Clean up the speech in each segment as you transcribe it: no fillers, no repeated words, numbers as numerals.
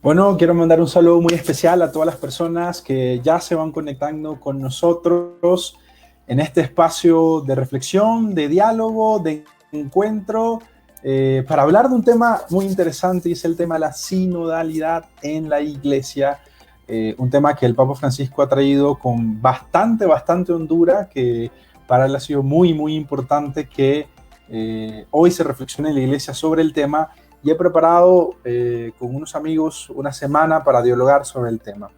Bueno, quiero mandar un saludo muy especial a todas las personas que ya se van conectando con nosotros en este espacio de reflexión, de diálogo, de encuentro, para hablar de un tema muy interesante y es el tema de la sinodalidad en la iglesia. Un tema que el Papa Francisco ha traído con bastante hondura, que para él ha sido muy importante que hoy se reflexione en la iglesia sobre el tema, y he preparado con unos amigos una semana para dialogar sobre el tema.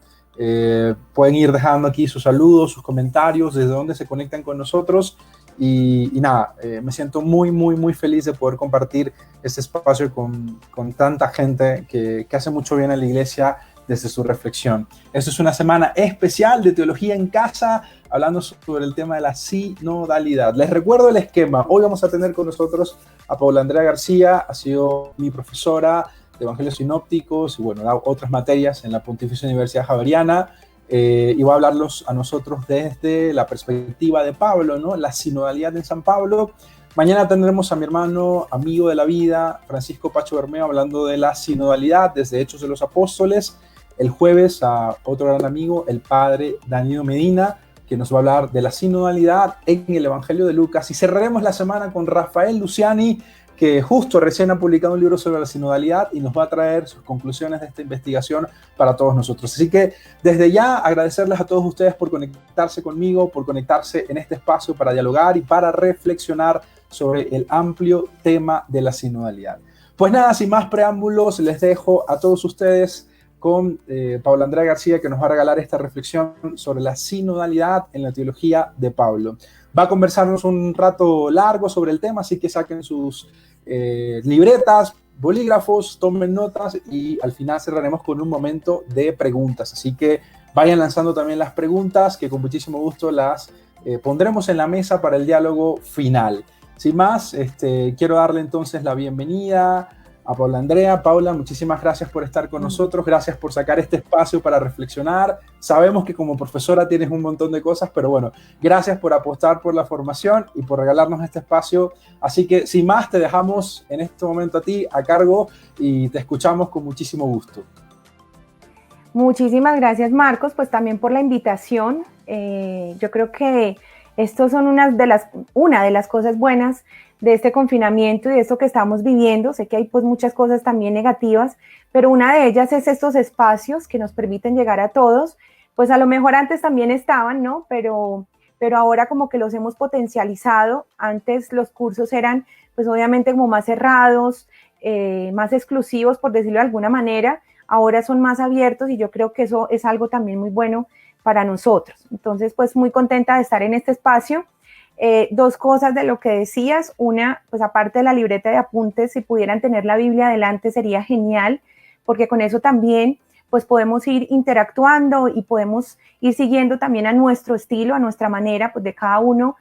Pueden ir dejando aquí sus saludos, sus comentarios, desde dónde se conectan con nosotros y nada, me siento muy feliz de poder compartir este espacio con tanta gente que hace mucho bien a la iglesia desde su reflexión. Esta es una semana especial de Teología en Casa, hablando sobre el tema de la sinodalidad. Les recuerdo el esquema. Hoy vamos a tener con nosotros a Paula Andrea García, ha sido mi profesora de Evangelios Sinópticos y bueno, da otras materias en la Pontificia Universidad Javeriana, y va a hablarlos a nosotros desde la perspectiva de Pablo, ¿no? La sinodalidad en San Pablo. Mañana tendremos a mi hermano, amigo de la vida, Francisco Pacho Bermeo, hablando de la sinodalidad desde Hechos de los Apóstoles. El jueves a otro gran amigo, el padre Danilo Medina, que nos va a hablar de la sinodalidad en el Evangelio de Lucas. Y cerraremos la semana con Rafael Luciani, que justo recién ha publicado un libro sobre la sinodalidad y nos va a traer sus conclusiones de esta investigación para todos nosotros. Así que desde ya agradecerles a todos ustedes por conectarse conmigo, por conectarse en este espacio para dialogar y para reflexionar sobre el amplio tema de la sinodalidad. Pues nada, sin más preámbulos, les dejo a todos ustedes con Paula Andrea García, que nos va a regalar esta reflexión sobre la sinodalidad en la teología de Pablo. Va a conversarnos un rato largo sobre el tema, así que saquen sus libretas, bolígrafos, tomen notas y al final cerraremos con un momento de preguntas. Así que vayan lanzando también las preguntas, que con muchísimo gusto las pondremos en la mesa para el diálogo final. Sin más, quiero darle entonces la bienvenida a Paula Andrea. Paula, muchísimas gracias por estar con nosotros, gracias por sacar este espacio para reflexionar. Sabemos que como profesora tienes un montón de cosas, pero bueno, gracias por apostar por la formación y por regalarnos este espacio. Así que sin más, te dejamos en este momento a ti a cargo y te escuchamos con muchísimo gusto. Muchísimas gracias, Marcos, pues también por la invitación. Yo creo que estos son una de las cosas buenas de este confinamiento y de esto que estamos viviendo. Sé que hay pues muchas cosas también negativas, pero una de ellas es estos espacios que nos permiten llegar a todos. Pues a lo mejor antes también estaban, ¿no? Pero ahora como que los hemos potencializado. Antes los cursos eran pues obviamente como más cerrados, más exclusivos, por decirlo de alguna manera. Ahora son más abiertos y yo creo que eso es algo también muy bueno para nosotros. Entonces, pues muy contenta de estar en este espacio. Dos cosas de lo que decías. Una, pues aparte de la libreta de apuntes, si pudieran tener la Biblia adelante sería genial, porque con eso también pues podemos ir interactuando y podemos ir siguiendo también a nuestro estilo, a nuestra manera, pues de cada uno,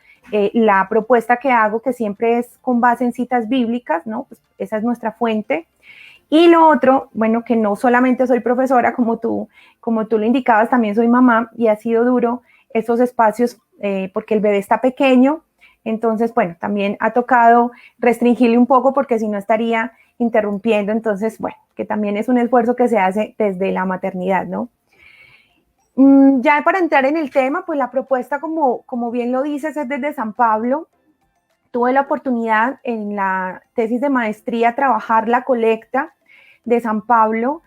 la propuesta que hago, que siempre es con base en citas bíblicas, ¿no? Pues esa es nuestra fuente. Y lo otro, bueno, que no solamente soy profesora, como tú lo indicabas, también soy mamá y ha sido duro estos espacios porque el bebé está pequeño. Entonces, bueno, también ha tocado restringirle un poco porque si no estaría interrumpiendo. Entonces, bueno, que también es un esfuerzo que se hace desde la maternidad, ¿no? Ya para entrar en el tema, pues la propuesta, como bien lo dices, es desde San Pablo. Tuve la oportunidad en la tesis de maestría trabajar la colecta de San Pablo,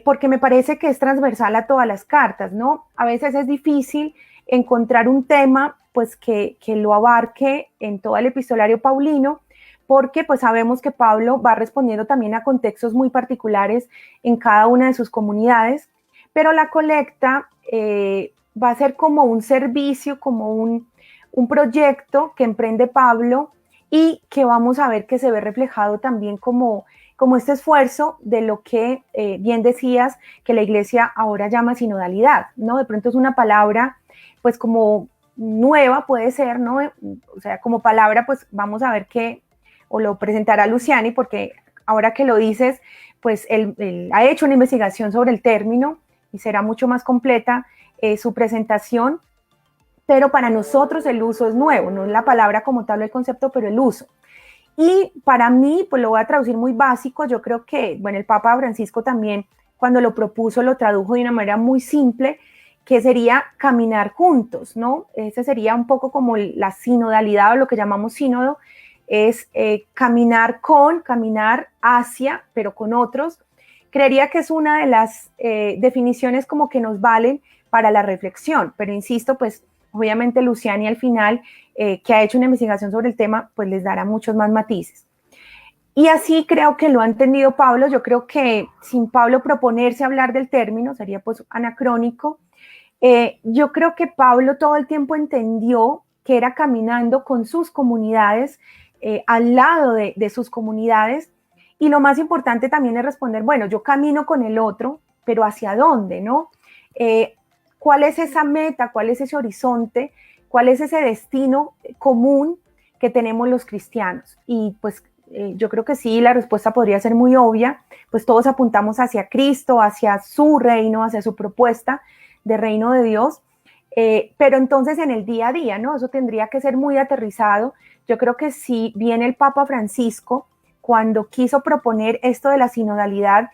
porque me parece que es transversal a todas las cartas, ¿no? A veces es difícil encontrar un tema pues que lo abarque en todo el epistolario paulino, porque pues sabemos que Pablo va respondiendo también a contextos muy particulares en cada una de sus comunidades, pero la colecta va a ser como un servicio, como un proyecto que emprende Pablo y que vamos a ver que se ve reflejado también como este esfuerzo de lo que bien decías que la iglesia ahora llama sinodalidad, ¿no? De pronto es una palabra pues como nueva puede ser, ¿no? O sea, como palabra pues vamos a ver que, o lo presentará Luciani, porque ahora que lo dices, pues él ha hecho una investigación sobre el término y será mucho más completa su presentación. Pero para nosotros el uso es nuevo, no es la palabra como tal el concepto, pero el uso. Y para mí, pues lo voy a traducir muy básico, yo creo que, bueno, el Papa Francisco también cuando lo propuso, lo tradujo de una manera muy simple, que sería caminar juntos, ¿no? Ese sería un poco como la sinodalidad, o lo que llamamos sínodo, es caminar hacia, pero con otros. Creería que es una de las definiciones como que nos valen para la reflexión, pero insisto, pues obviamente Luciani al final, que ha hecho una investigación sobre el tema, pues les dará muchos más matices. Y así creo que lo ha entendido Pablo. Yo creo que sin Pablo proponerse hablar del término sería pues anacrónico. Yo creo que Pablo todo el tiempo entendió que era caminando con sus comunidades, al lado de sus comunidades, y lo más importante también es responder, bueno, yo camino con el otro, pero ¿hacia dónde, no? ¿Cuál es esa meta? ¿Cuál es ese horizonte? ¿Cuál es ese destino común que tenemos los cristianos? Y pues yo creo que sí, la respuesta podría ser muy obvia, pues todos apuntamos hacia Cristo, hacia su reino, hacia su propuesta de reino de Dios, pero entonces en el día a día, ¿no? Eso tendría que ser muy aterrizado. Yo creo que si bien el Papa Francisco, cuando quiso proponer esto de la sinodalidad,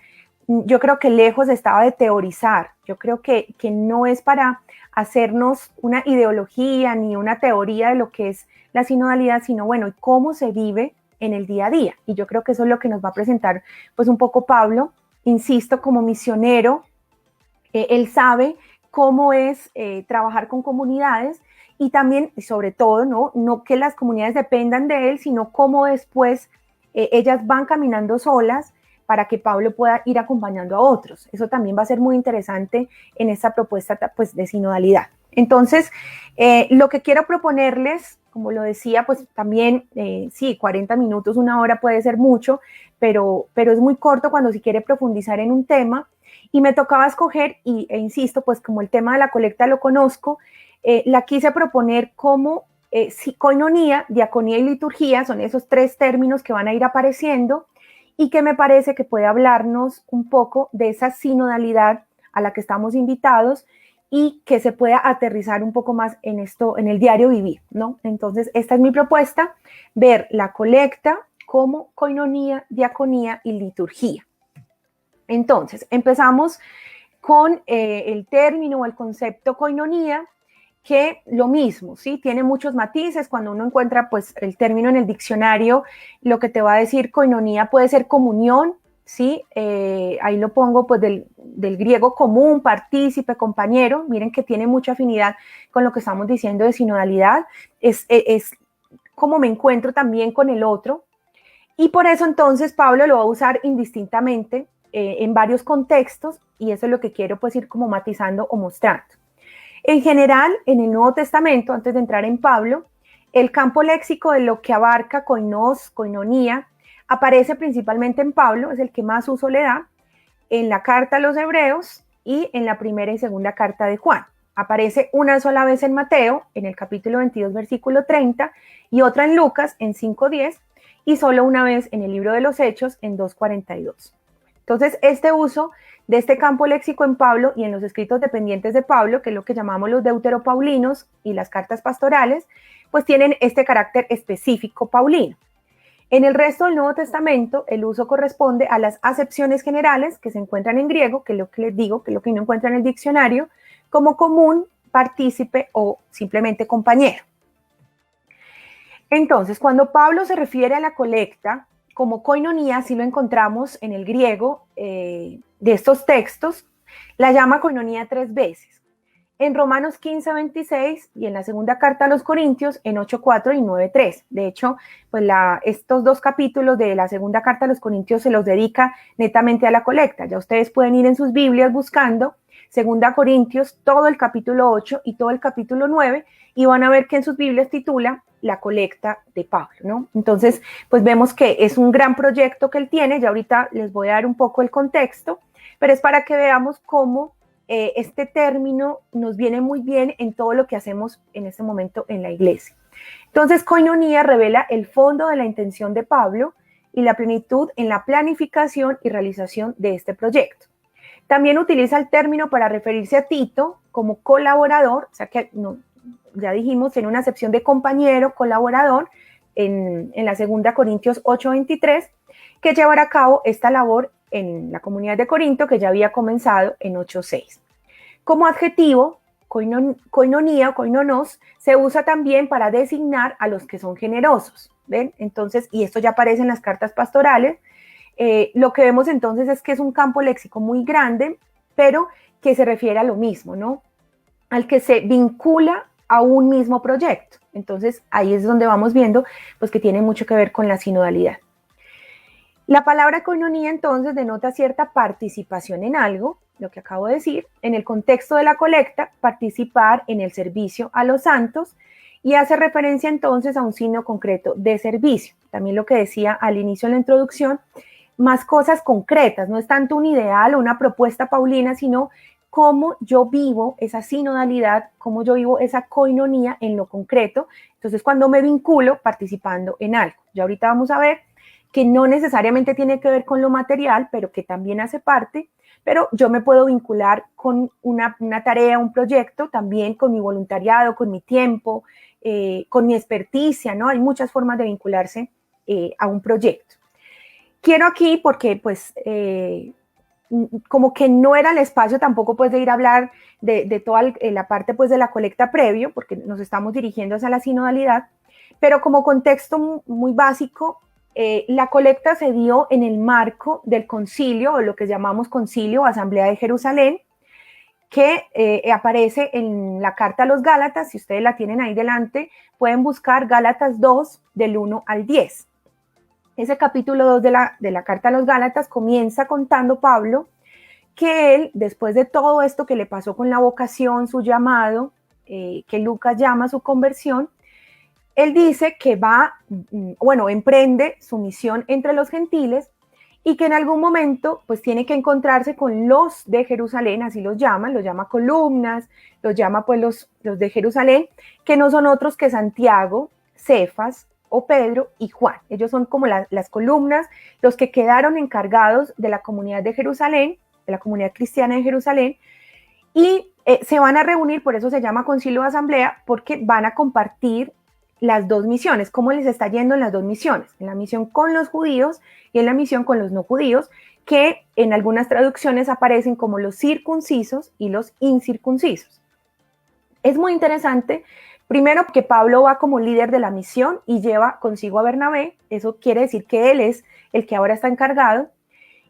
yo creo que lejos estaba de teorizar. Yo creo que no es para hacernos una ideología ni una teoría de lo que es la sinodalidad, sino bueno, ¿y cómo se vive en el día a día? Y yo creo que eso es lo que nos va a presentar pues un poco Pablo, insisto, como misionero. Él sabe cómo es trabajar con comunidades y también, sobre todo, no que las comunidades dependan de él, sino cómo después ellas van caminando solas para que Pablo pueda ir acompañando a otros. Eso también va a ser muy interesante en esta propuesta pues, de sinodalidad. Entonces, lo que quiero proponerles, como lo decía, pues también, sí, 40 minutos, 1 hora puede ser mucho, pero es muy corto cuando se quiere profundizar en un tema. Y me tocaba escoger, e insisto, pues como el tema de la colecta lo conozco, la quise proponer como koinonía, diaconía y liturgía, son esos 3 términos que van a ir apareciendo y que me parece que puede hablarnos un poco de esa sinodalidad a la que estamos invitados y que se pueda aterrizar un poco más en esto, en el diario vivir, ¿no? Entonces, esta es mi propuesta, ver la colecta como koinonía, diaconía y liturgía. Entonces, empezamos con el término o el concepto koinonía, que lo mismo, ¿sí? Tiene muchos matices. Cuando uno encuentra pues el término en el diccionario, lo que te va a decir koinonía puede ser comunión, ¿sí? Ahí lo pongo pues del griego común, partícipe, compañero. Miren que tiene mucha afinidad con lo que estamos diciendo de sinodalidad. Es como me encuentro también con el otro. Y por eso entonces Pablo lo va a usar indistintamente en varios contextos, y eso es lo que quiero pues ir como matizando o mostrando. En general, en el Nuevo Testamento, antes de entrar en Pablo, el campo léxico de lo que abarca koinos, koinonía, aparece principalmente en Pablo, es el que más uso le da, en la carta a los Hebreos y en la primera y segunda carta de Juan. Aparece una sola vez en Mateo, en el capítulo 22, versículo 30, y otra en Lucas, en 5:10, y solo una vez en el libro de los Hechos, en 2:42. Entonces, este uso de este campo léxico en Pablo y en los escritos dependientes de Pablo, que es lo que llamamos los deuteropaulinos y las cartas pastorales, pues tienen este carácter específico paulino. En el resto del Nuevo Testamento, el uso corresponde a las acepciones generales que se encuentran en griego, que es lo que les digo, que es lo que uno encuentra en el diccionario, como común, partícipe o simplemente compañero. Entonces, cuando Pablo se refiere a la colecta, como koinonía, si lo encontramos en el griego de estos textos, la llama koinonía 3 veces. En Romanos 15:26 y en la segunda carta a los Corintios en 8:4 y 9:3. De hecho, pues estos 2 capítulos de la segunda carta a los Corintios se los dedica netamente a la colecta. Ya ustedes pueden ir en sus Biblias buscando segunda Corintios, todo el capítulo 8 y todo el capítulo 9, y van a ver que en sus Biblias titula la colecta de Pablo, ¿no? Entonces, pues vemos que es un gran proyecto que él tiene. Ya ahorita les voy a dar un poco el contexto, pero es para que veamos cómo este término nos viene muy bien en todo lo que hacemos en este momento en la iglesia. Entonces, koinonía revela el fondo de la intención de Pablo y la plenitud en la planificación y realización de este proyecto. También utiliza el término para referirse a Tito como colaborador, o sea que ya dijimos, tiene una acepción de compañero, colaborador, en la segunda Corintios 8:23, que llevará a cabo esta labor en la comunidad de Corinto, que ya había comenzado en 8:6. Como adjetivo, koinonía o koinonos se usa también para designar a los que son generosos, ¿ven? Entonces, y esto ya aparece en las cartas pastorales. Lo que vemos entonces es que es un campo léxico muy grande, pero que se refiere a lo mismo, ¿no? Al que se vincula a un mismo proyecto. Entonces, ahí es donde vamos viendo pues, que tiene mucho que ver con la sinodalidad. La palabra koinonía entonces denota cierta participación en algo, lo que acabo de decir, en el contexto de la colecta, participar en el servicio a los santos, y hace referencia entonces a un signo concreto de servicio. También lo que decía al inicio de la introducción, más cosas concretas, no es tanto un ideal o una propuesta paulina, sino cómo yo vivo esa sinodalidad, cómo yo vivo esa koinonía en lo concreto. Entonces, cuando me vinculo participando en algo. Ya ahorita vamos a ver que no necesariamente tiene que ver con lo material, pero que también hace parte, pero yo me puedo vincular con una tarea, un proyecto, también con mi voluntariado, con mi tiempo, con mi experticia, ¿no? Hay muchas formas de vincularse a un proyecto. Quiero aquí, porque pues como que no era el espacio tampoco pues de ir a hablar de toda la parte pues de la colecta previo, porque nos estamos dirigiendo hacia la sinodalidad, pero como contexto muy básico, la colecta se dio en el marco del concilio, o lo que llamamos concilio o asamblea de Jerusalén, que aparece en la carta a los Gálatas. Si ustedes la tienen ahí delante, pueden buscar Gálatas 2 del 1 al 10. Ese capítulo 2 de la carta a los Gálatas comienza contando Pablo que él, después de todo esto que le pasó con la vocación, su llamado, que Lucas llama su conversión, él dice que emprende su misión entre los gentiles y que en algún momento pues tiene que encontrarse con los de Jerusalén, así los llama columnas, los llama pues los de Jerusalén, que no son otros que Santiago, Cefas o Pedro y Juan. Ellos son como las columnas, los que quedaron encargados de la comunidad de Jerusalén, de la comunidad cristiana de Jerusalén, y se van a reunir, por eso se llama concilio de asamblea, porque van a compartir las dos misiones, cómo les está yendo en las dos misiones, en la misión con los judíos y en la misión con los no judíos, que en algunas traducciones aparecen como los circuncisos y los incircuncisos. Es muy interesante, primero que Pablo va como líder de la misión y lleva consigo a Bernabé, eso quiere decir que él es el que ahora está encargado,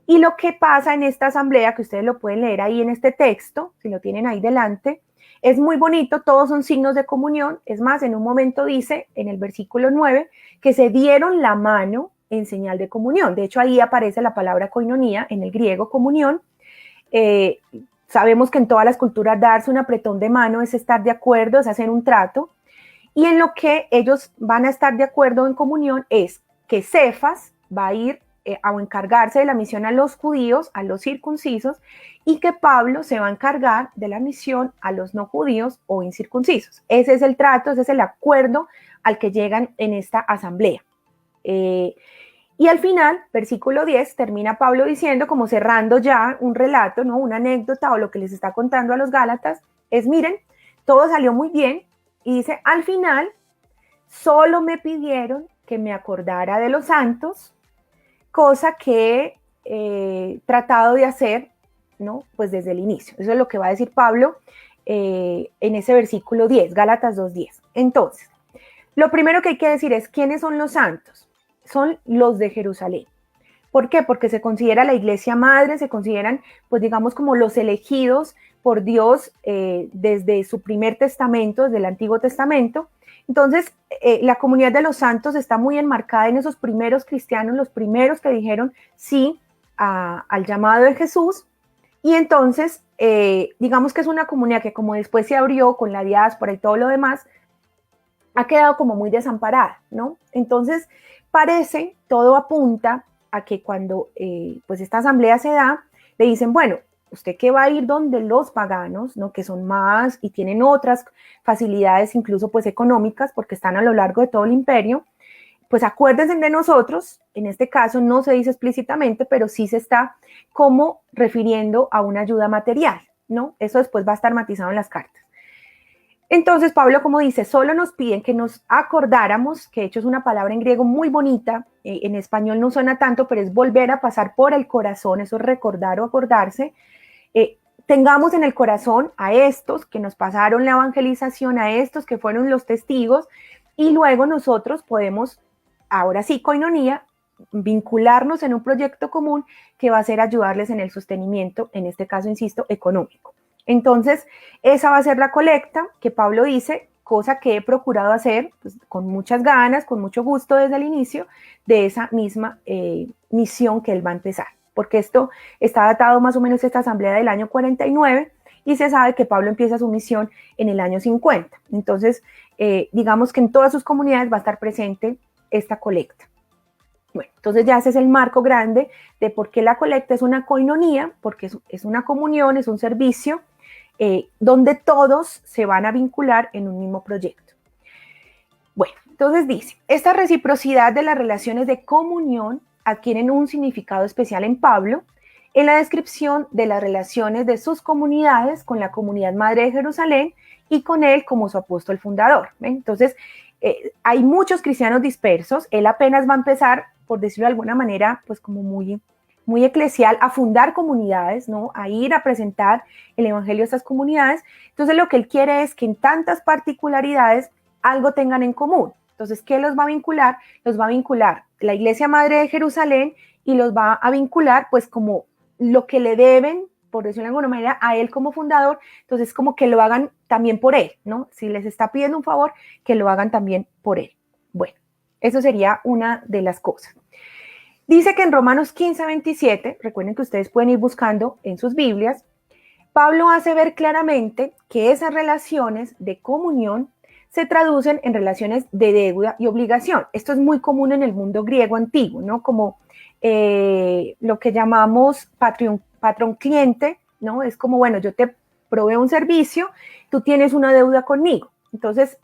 y lo que pasa en esta asamblea, que ustedes lo pueden leer ahí en este texto, si lo tienen ahí delante, es muy bonito, todos son signos de comunión. Es más, en un momento dice, en el versículo 9, que se dieron la mano en señal de comunión. De hecho, ahí aparece la palabra koinonía, en el griego comunión. Sabemos que en todas las culturas darse un apretón de mano es estar de acuerdo, es hacer un trato. Y en lo que ellos van a estar de acuerdo en comunión es que Cefas va a ir a encargarse de la misión a los judíos, a los circuncisos, y que Pablo se va a encargar de la misión a los no judíos o incircuncisos. Ese es el trato, ese es el acuerdo al que llegan en esta asamblea. Y al final, versículo 10, termina Pablo diciendo, como cerrando ya un relato, ¿no? Una anécdota o lo que les está contando a los Gálatas, es miren, todo salió muy bien, y dice, al final, solo me pidieron que me acordara de los santos, cosa que he tratado de hacer, ¿no? Pues desde el inicio. Eso es lo que va a decir Pablo en ese versículo 10, Gálatas 2:10. Entonces, lo primero que hay que decir es, ¿quiénes son los santos? Son los de Jerusalén. ¿Por qué? Porque se considera la iglesia madre, se consideran, pues digamos, como los elegidos por Dios desde su primer testamento, desde el Antiguo Testamento. Entonces, la comunidad de los santos está muy enmarcada en esos primeros cristianos, los primeros que dijeron sí al llamado de Jesús. Y entonces, digamos que es una comunidad que como después se abrió con la diáspora y todo lo demás, ha quedado como muy desamparada, ¿no? Entonces, parece, todo apunta a que cuando pues esta asamblea se da, le dicen, bueno, usted que va a ir donde los paganos, ¿no? Que son más y tienen otras facilidades incluso pues económicas porque están a lo largo de todo el imperio, pues acuérdense de nosotros. En este caso no se dice explícitamente, pero sí se está como refiriendo a una ayuda material, ¿no? Eso después va a estar matizado en las cartas. Entonces Pablo, como dice, solo nos piden que nos acordáramos, que de hecho es una palabra en griego muy bonita, en español no suena tanto, pero es volver a pasar por el corazón, eso es recordar o acordarse. Tengamos en el corazón a estos que nos pasaron la evangelización, a estos que fueron los testigos, y luego nosotros podemos, ahora sí, koinonía, vincularnos en un proyecto común que va a ser ayudarles en el sostenimiento, en este caso, insisto, económico. Entonces, esa va a ser la colecta que Pablo dice, cosa que he procurado hacer pues, con muchas ganas, con mucho gusto desde el inicio de esa misma misión que él va a empezar. Porque esto está datado más o menos esta asamblea del año 49 y se sabe que Pablo empieza su misión en el año 50. Entonces, digamos que en todas sus comunidades va a estar presente esta colecta. Bueno, entonces ya ese es el marco grande de por qué la colecta es una koinonía, porque es una comunión, es un servicio, donde todos se van a vincular en un mismo proyecto. Bueno, entonces dice, esta reciprocidad de las relaciones de comunión adquieren un significado especial en Pablo en la descripción de las relaciones de sus comunidades con la comunidad madre de Jerusalén y con él como su apóstol fundador. ¿Ven? Entonces, hay muchos cristianos dispersos, él apenas va a empezar, por decirlo de alguna manera, pues como muy eclesial, a fundar comunidades, ¿no? A ir a presentar el evangelio a estas comunidades. Entonces lo que él quiere es que en tantas particularidades algo tengan en común. Entonces, ¿qué los va a vincular? Los va a vincular la Iglesia Madre de Jerusalén y los va a vincular pues como lo que le deben, por decirlo de alguna manera, a él como fundador. Entonces, como que lo hagan también por él, ¿no? Si les está pidiendo un favor, que lo hagan también por él. Bueno, eso sería una de las cosas. Dice que en Romanos 15, 27, recuerden que ustedes pueden ir buscando en sus Biblias, Pablo hace ver claramente que esas relaciones de comunión se traducen en relaciones de deuda y obligación. Esto es muy común en el mundo griego antiguo, ¿no? Como lo que llamamos patrón-cliente, ¿no? Es como, bueno, yo te proveo un servicio, tú tienes una deuda conmigo. Entonces,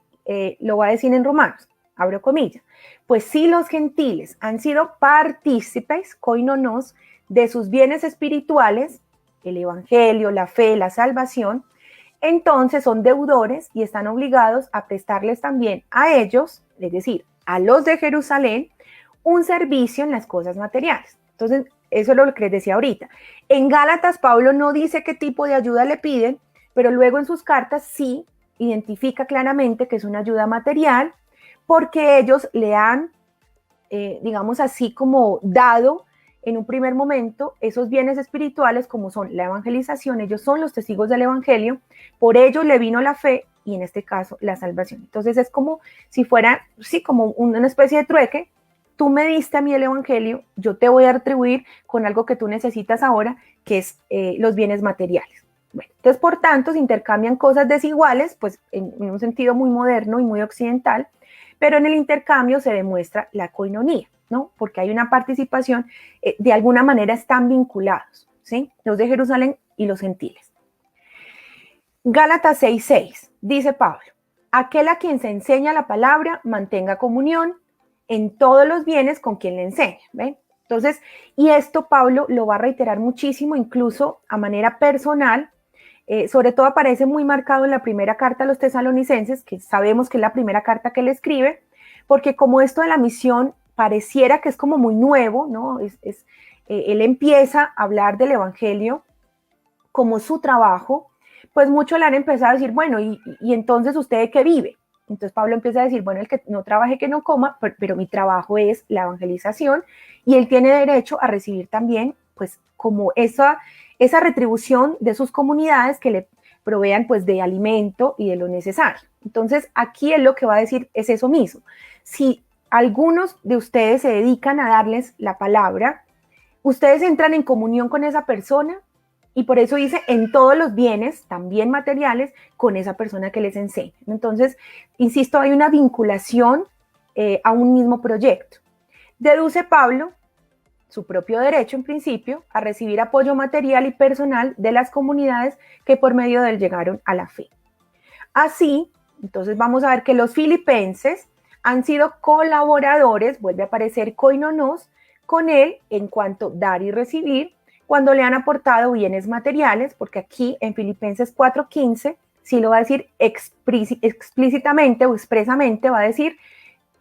lo va a decir en Romanos, abro comillas, pues si los gentiles han sido partícipes, koinonos, de sus bienes espirituales, el evangelio, la fe, la salvación, entonces son deudores y están obligados a prestarles también a ellos, es decir, a los de Jerusalén, un servicio en las cosas materiales. Entonces, eso es lo que les decía ahorita. En Gálatas, Pablo no dice qué tipo de ayuda le piden, pero luego en sus cartas sí identifica claramente que es una ayuda material, porque ellos le han, digamos así, como dado en un primer momento esos bienes espirituales como son la evangelización, ellos son los testigos del evangelio, por ello le vino la fe y en este caso la salvación. Entonces es como si fuera, sí, como una especie de trueque, tú me diste a mí el evangelio, yo te voy a retribuir con algo que tú necesitas ahora, que es los bienes materiales. Bueno, entonces por tanto se intercambian cosas desiguales, pues en un sentido muy moderno y muy occidental, pero en el intercambio se demuestra la koinonía, ¿no? Porque hay una participación, de alguna manera están vinculados, ¿sí? Los de Jerusalén y los gentiles. Gálatas 6:6, dice Pablo, aquel a quien se enseña la palabra mantenga comunión en todos los bienes con quien le enseña, ¿ven? Entonces, y esto Pablo lo va a reiterar muchísimo, incluso a manera personal, sobre todo aparece muy marcado en la primera carta a los tesalonicenses, que sabemos que es la primera carta que él escribe, porque como esto de la misión pareciera que es como muy nuevo, ¿no? Él empieza a hablar del evangelio como su trabajo, pues muchos le han empezado a decir, bueno, ¿y entonces usted de qué vive? Entonces Pablo empieza a decir, bueno, el que no trabaje que no coma, pero mi trabajo es la evangelización y él tiene derecho a recibir también, pues como esa retribución de sus comunidades que le provean pues de alimento y de lo necesario. Entonces aquí él lo que va a decir es eso mismo. Si algunos de ustedes se dedican a darles la palabra, ustedes entran en comunión con esa persona y por eso dice en todos los bienes, también materiales, con esa persona que les enseña. Entonces, insisto, hay una vinculación a un mismo proyecto. Deduce Pablo su propio derecho, en principio, a recibir apoyo material y personal de las comunidades que por medio de él llegaron a la fe. Así, entonces vamos a ver que los filipenses han sido colaboradores, vuelve a aparecer koinonos, con él en cuanto dar y recibir, cuando le han aportado bienes materiales, porque aquí en Filipenses 4:15, sí lo va a decir explícitamente o expresamente, va a decir,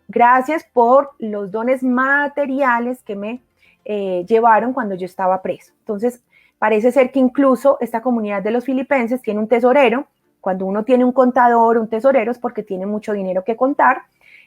gracias por los dones materiales que me llevaron cuando yo estaba preso. Entonces, parece ser que incluso esta comunidad de los filipenses tiene un tesorero. Cuando uno tiene un contador, un tesorero, es porque tiene mucho dinero que contar,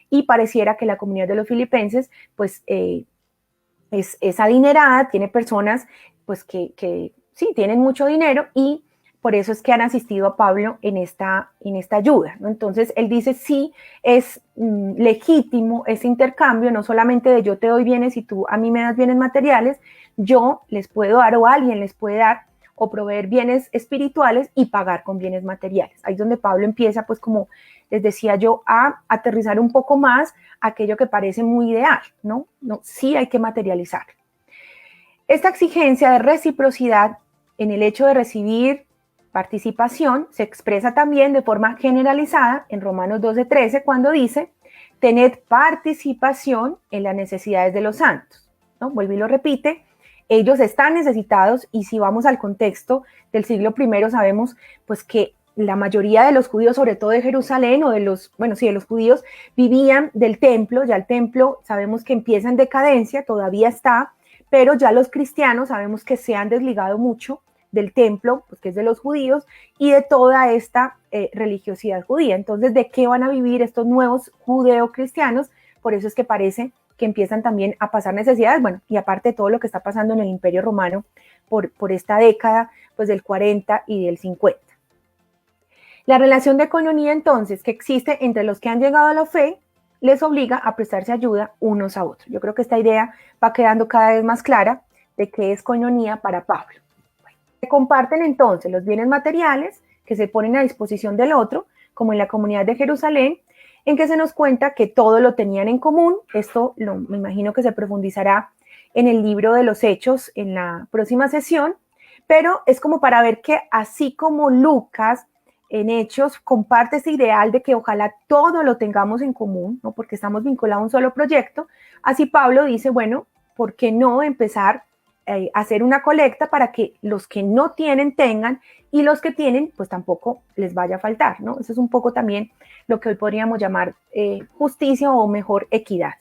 y pareciera que la comunidad de los filipenses, pues, es adinerada, tiene personas, pues, que sí, tienen mucho dinero, y por eso es que han asistido a Pablo en esta ayuda, ¿no? Entonces, él dice, sí, es legítimo ese intercambio, no solamente de yo te doy bienes y tú a mí me das bienes materiales, yo les puedo dar, o alguien les puede dar o proveer bienes espirituales y pagar con bienes materiales. Ahí es donde Pablo empieza, pues, como les decía yo, a aterrizar un poco más aquello que parece muy ideal, ¿no? No, sí hay que materializar. Esta exigencia de reciprocidad en el hecho de recibir participación se expresa también de forma generalizada en Romanos 12:13, cuando dice, tened participación en las necesidades de los santos, ¿no? Vuelve y lo repite, ellos están necesitados, y si vamos al contexto del siglo I, sabemos pues que la mayoría de los judíos, sobre todo de Jerusalén, o de los judíos, vivían del templo. Ya el templo sabemos que empieza en decadencia, todavía está, pero ya los cristianos sabemos que se han desligado mucho del templo, pues que es de los judíos, y de toda esta religiosidad judía. Entonces, ¿de qué van a vivir estos nuevos judeocristianos? Por eso es que parece que empiezan también a pasar necesidades, bueno, y aparte de todo lo que está pasando en el Imperio Romano por esta década, pues del 40 y del 50. La relación de coinonía, entonces, que existe entre los que han llegado a la fe, les obliga a prestarse ayuda unos a otros. Yo creo que esta idea va quedando cada vez más clara de qué es coinonía para Pablo. Bueno, se comparten entonces los bienes materiales que se ponen a disposición del otro, como en la comunidad de Jerusalén, en que se nos cuenta que todo lo tenían en común. Esto me imagino que se profundizará en el libro de los Hechos en la próxima sesión, pero es como para ver que así como Lucas en Hechos comparte ese ideal de que ojalá todo lo tengamos en común, ¿no? Porque estamos vinculados a un solo proyecto, así Pablo dice, bueno, ¿por qué no empezar a hacer una colecta para que los que no tienen tengan, y los que tienen pues tampoco les vaya a faltar, ¿no? Eso es un poco también lo que hoy podríamos llamar justicia, o mejor, equidad.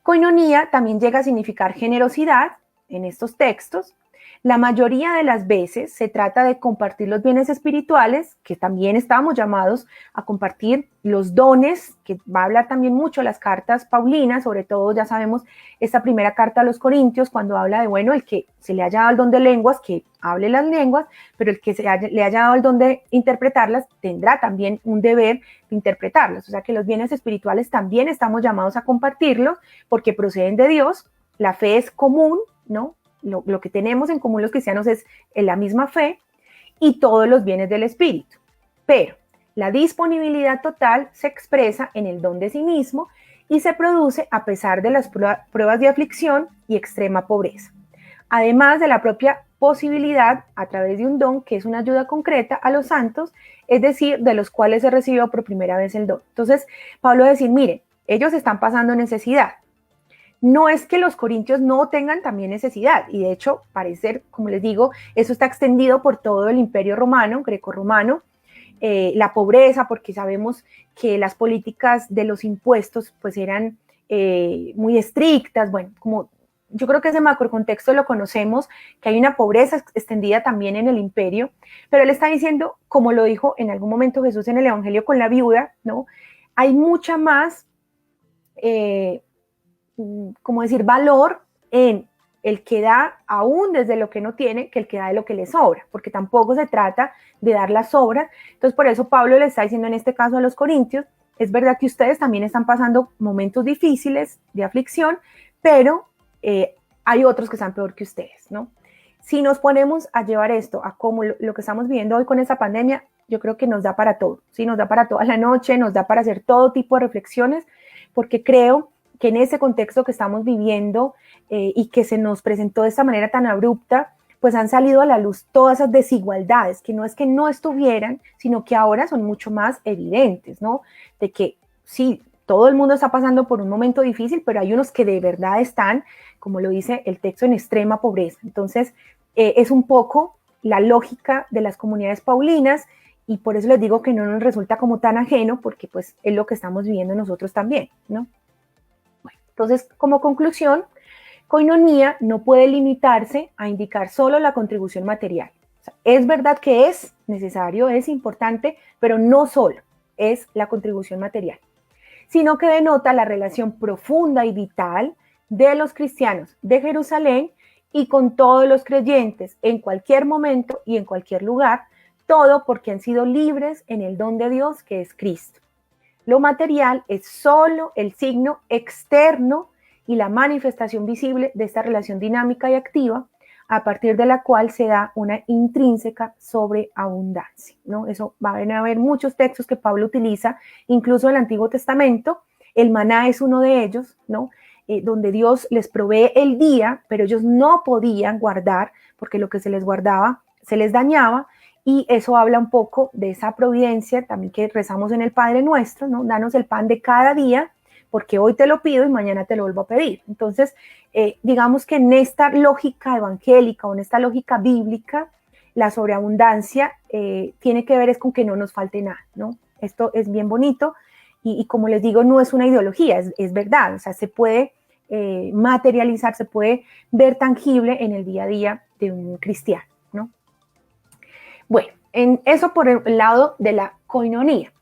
Coinonía también llega a significar generosidad en estos textos. La mayoría de las veces se trata de compartir los bienes espirituales, que también estamos llamados a compartir los dones, que va a hablar también mucho las cartas paulinas, sobre todo ya sabemos esta primera carta a los Corintios, cuando habla de, bueno, el que se le haya dado el don de lenguas, que hable las lenguas, pero el que le haya dado el don de interpretarlas, tendrá también un deber de interpretarlas. O sea que los bienes espirituales también estamos llamados a compartirlos, porque proceden de Dios, la fe es común, ¿no? Lo que tenemos en común los cristianos es la misma fe y todos los bienes del Espíritu. Pero la disponibilidad total se expresa en el don de sí mismo y se produce a pesar de las pruebas de aflicción y extrema pobreza. Además de la propia posibilidad a través de un don que es una ayuda concreta a los santos, es decir, de los cuales se recibió por primera vez el don. Entonces, Pablo va a decir, mire, ellos están pasando necesidad. No es que los corintios no tengan también necesidad, y de hecho, parece ser, como les digo, eso está extendido por todo el Imperio Romano, grecorromano, la pobreza, porque sabemos que las políticas de los impuestos pues eran muy estrictas. Bueno, como yo creo que ese macrocontexto lo conocemos, que hay una pobreza extendida también en el imperio, pero él está diciendo, como lo dijo en algún momento Jesús en el Evangelio con la viuda, ¿no? Hay mucha más como decir, valor en el que da aún desde lo que no tiene, que el que da de lo que le sobra, porque tampoco se trata de dar las sobras. Entonces, por eso Pablo le está diciendo en este caso a los corintios, es verdad que ustedes también están pasando momentos difíciles de aflicción, pero hay otros que están peor que ustedes, ¿no? Si nos ponemos a llevar esto a como lo que estamos viviendo hoy con esta pandemia, yo creo que nos da para todo, ¿sí? Nos da para toda la noche, nos da para hacer todo tipo de reflexiones, porque creo que en ese contexto que estamos viviendo y que se nos presentó de esta manera tan abrupta, pues han salido a la luz todas esas desigualdades, que no es que no estuvieran, sino que ahora son mucho más evidentes, ¿no? De que sí, todo el mundo está pasando por un momento difícil, pero hay unos que de verdad están, como lo dice el texto, en extrema pobreza. Entonces, es un poco la lógica de las comunidades paulinas, y por eso les digo que no nos resulta como tan ajeno, porque pues es lo que estamos viviendo nosotros también, ¿no? Bueno, entonces, como conclusión, koinonía no puede limitarse a indicar solo la contribución material. O sea, es verdad que es necesario, es importante, pero no solo es la contribución material, sino que denota la relación profunda y vital de los cristianos de Jerusalén y con todos los creyentes en cualquier momento y en cualquier lugar, todo porque han sido libres en el don de Dios que es Cristo. Lo material es solo el signo externo y la manifestación visible de esta relación dinámica y activa, a partir de la cual se da una intrínseca sobreabundancia, ¿no? Eso van a haber muchos textos que Pablo utiliza, incluso en el Antiguo Testamento. El maná es uno de ellos, ¿no? Donde Dios les provee el día, pero ellos no podían guardar, porque lo que se les guardaba se les dañaba, y eso habla un poco de esa providencia también que rezamos en el Padre Nuestro, ¿no? Danos el pan de cada día, porque hoy te lo pido y mañana te lo vuelvo a pedir. Entonces, digamos que en esta lógica evangélica o en esta lógica bíblica, la sobreabundancia tiene que ver es con que no nos falte nada, ¿no? Esto es bien bonito y como les digo, no es una ideología, es verdad, o sea, se puede materializar, se puede ver tangible en el día a día de un cristiano, ¿no? Bueno, eso por el lado de la koinonía.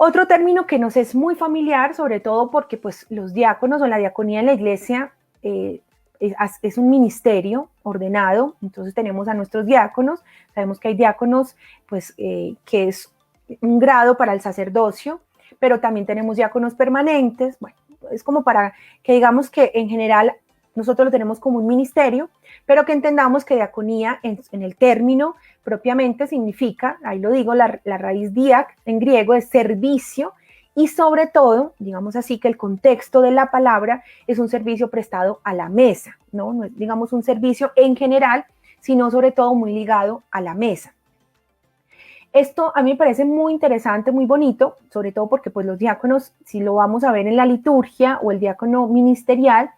Otro término que nos es muy familiar, sobre todo porque pues, los diáconos o la diaconía en la iglesia es un ministerio ordenado, entonces tenemos a nuestros diáconos, sabemos que hay diáconos pues, que es un grado para el sacerdocio, pero también tenemos diáconos permanentes, bueno, es como para que digamos que en general nosotros lo tenemos como un ministerio, pero que entendamos que diaconía en el término propiamente significa, ahí lo digo, la raíz diak en griego es servicio y sobre todo, digamos así, que el contexto de la palabra es un servicio prestado a la mesa, ¿no? No es, digamos, un servicio en general, sino sobre todo muy ligado a la mesa. Esto a mí me parece muy interesante, muy bonito, sobre todo porque pues los diáconos, si lo vamos a ver en la liturgia o el diácono ministerial,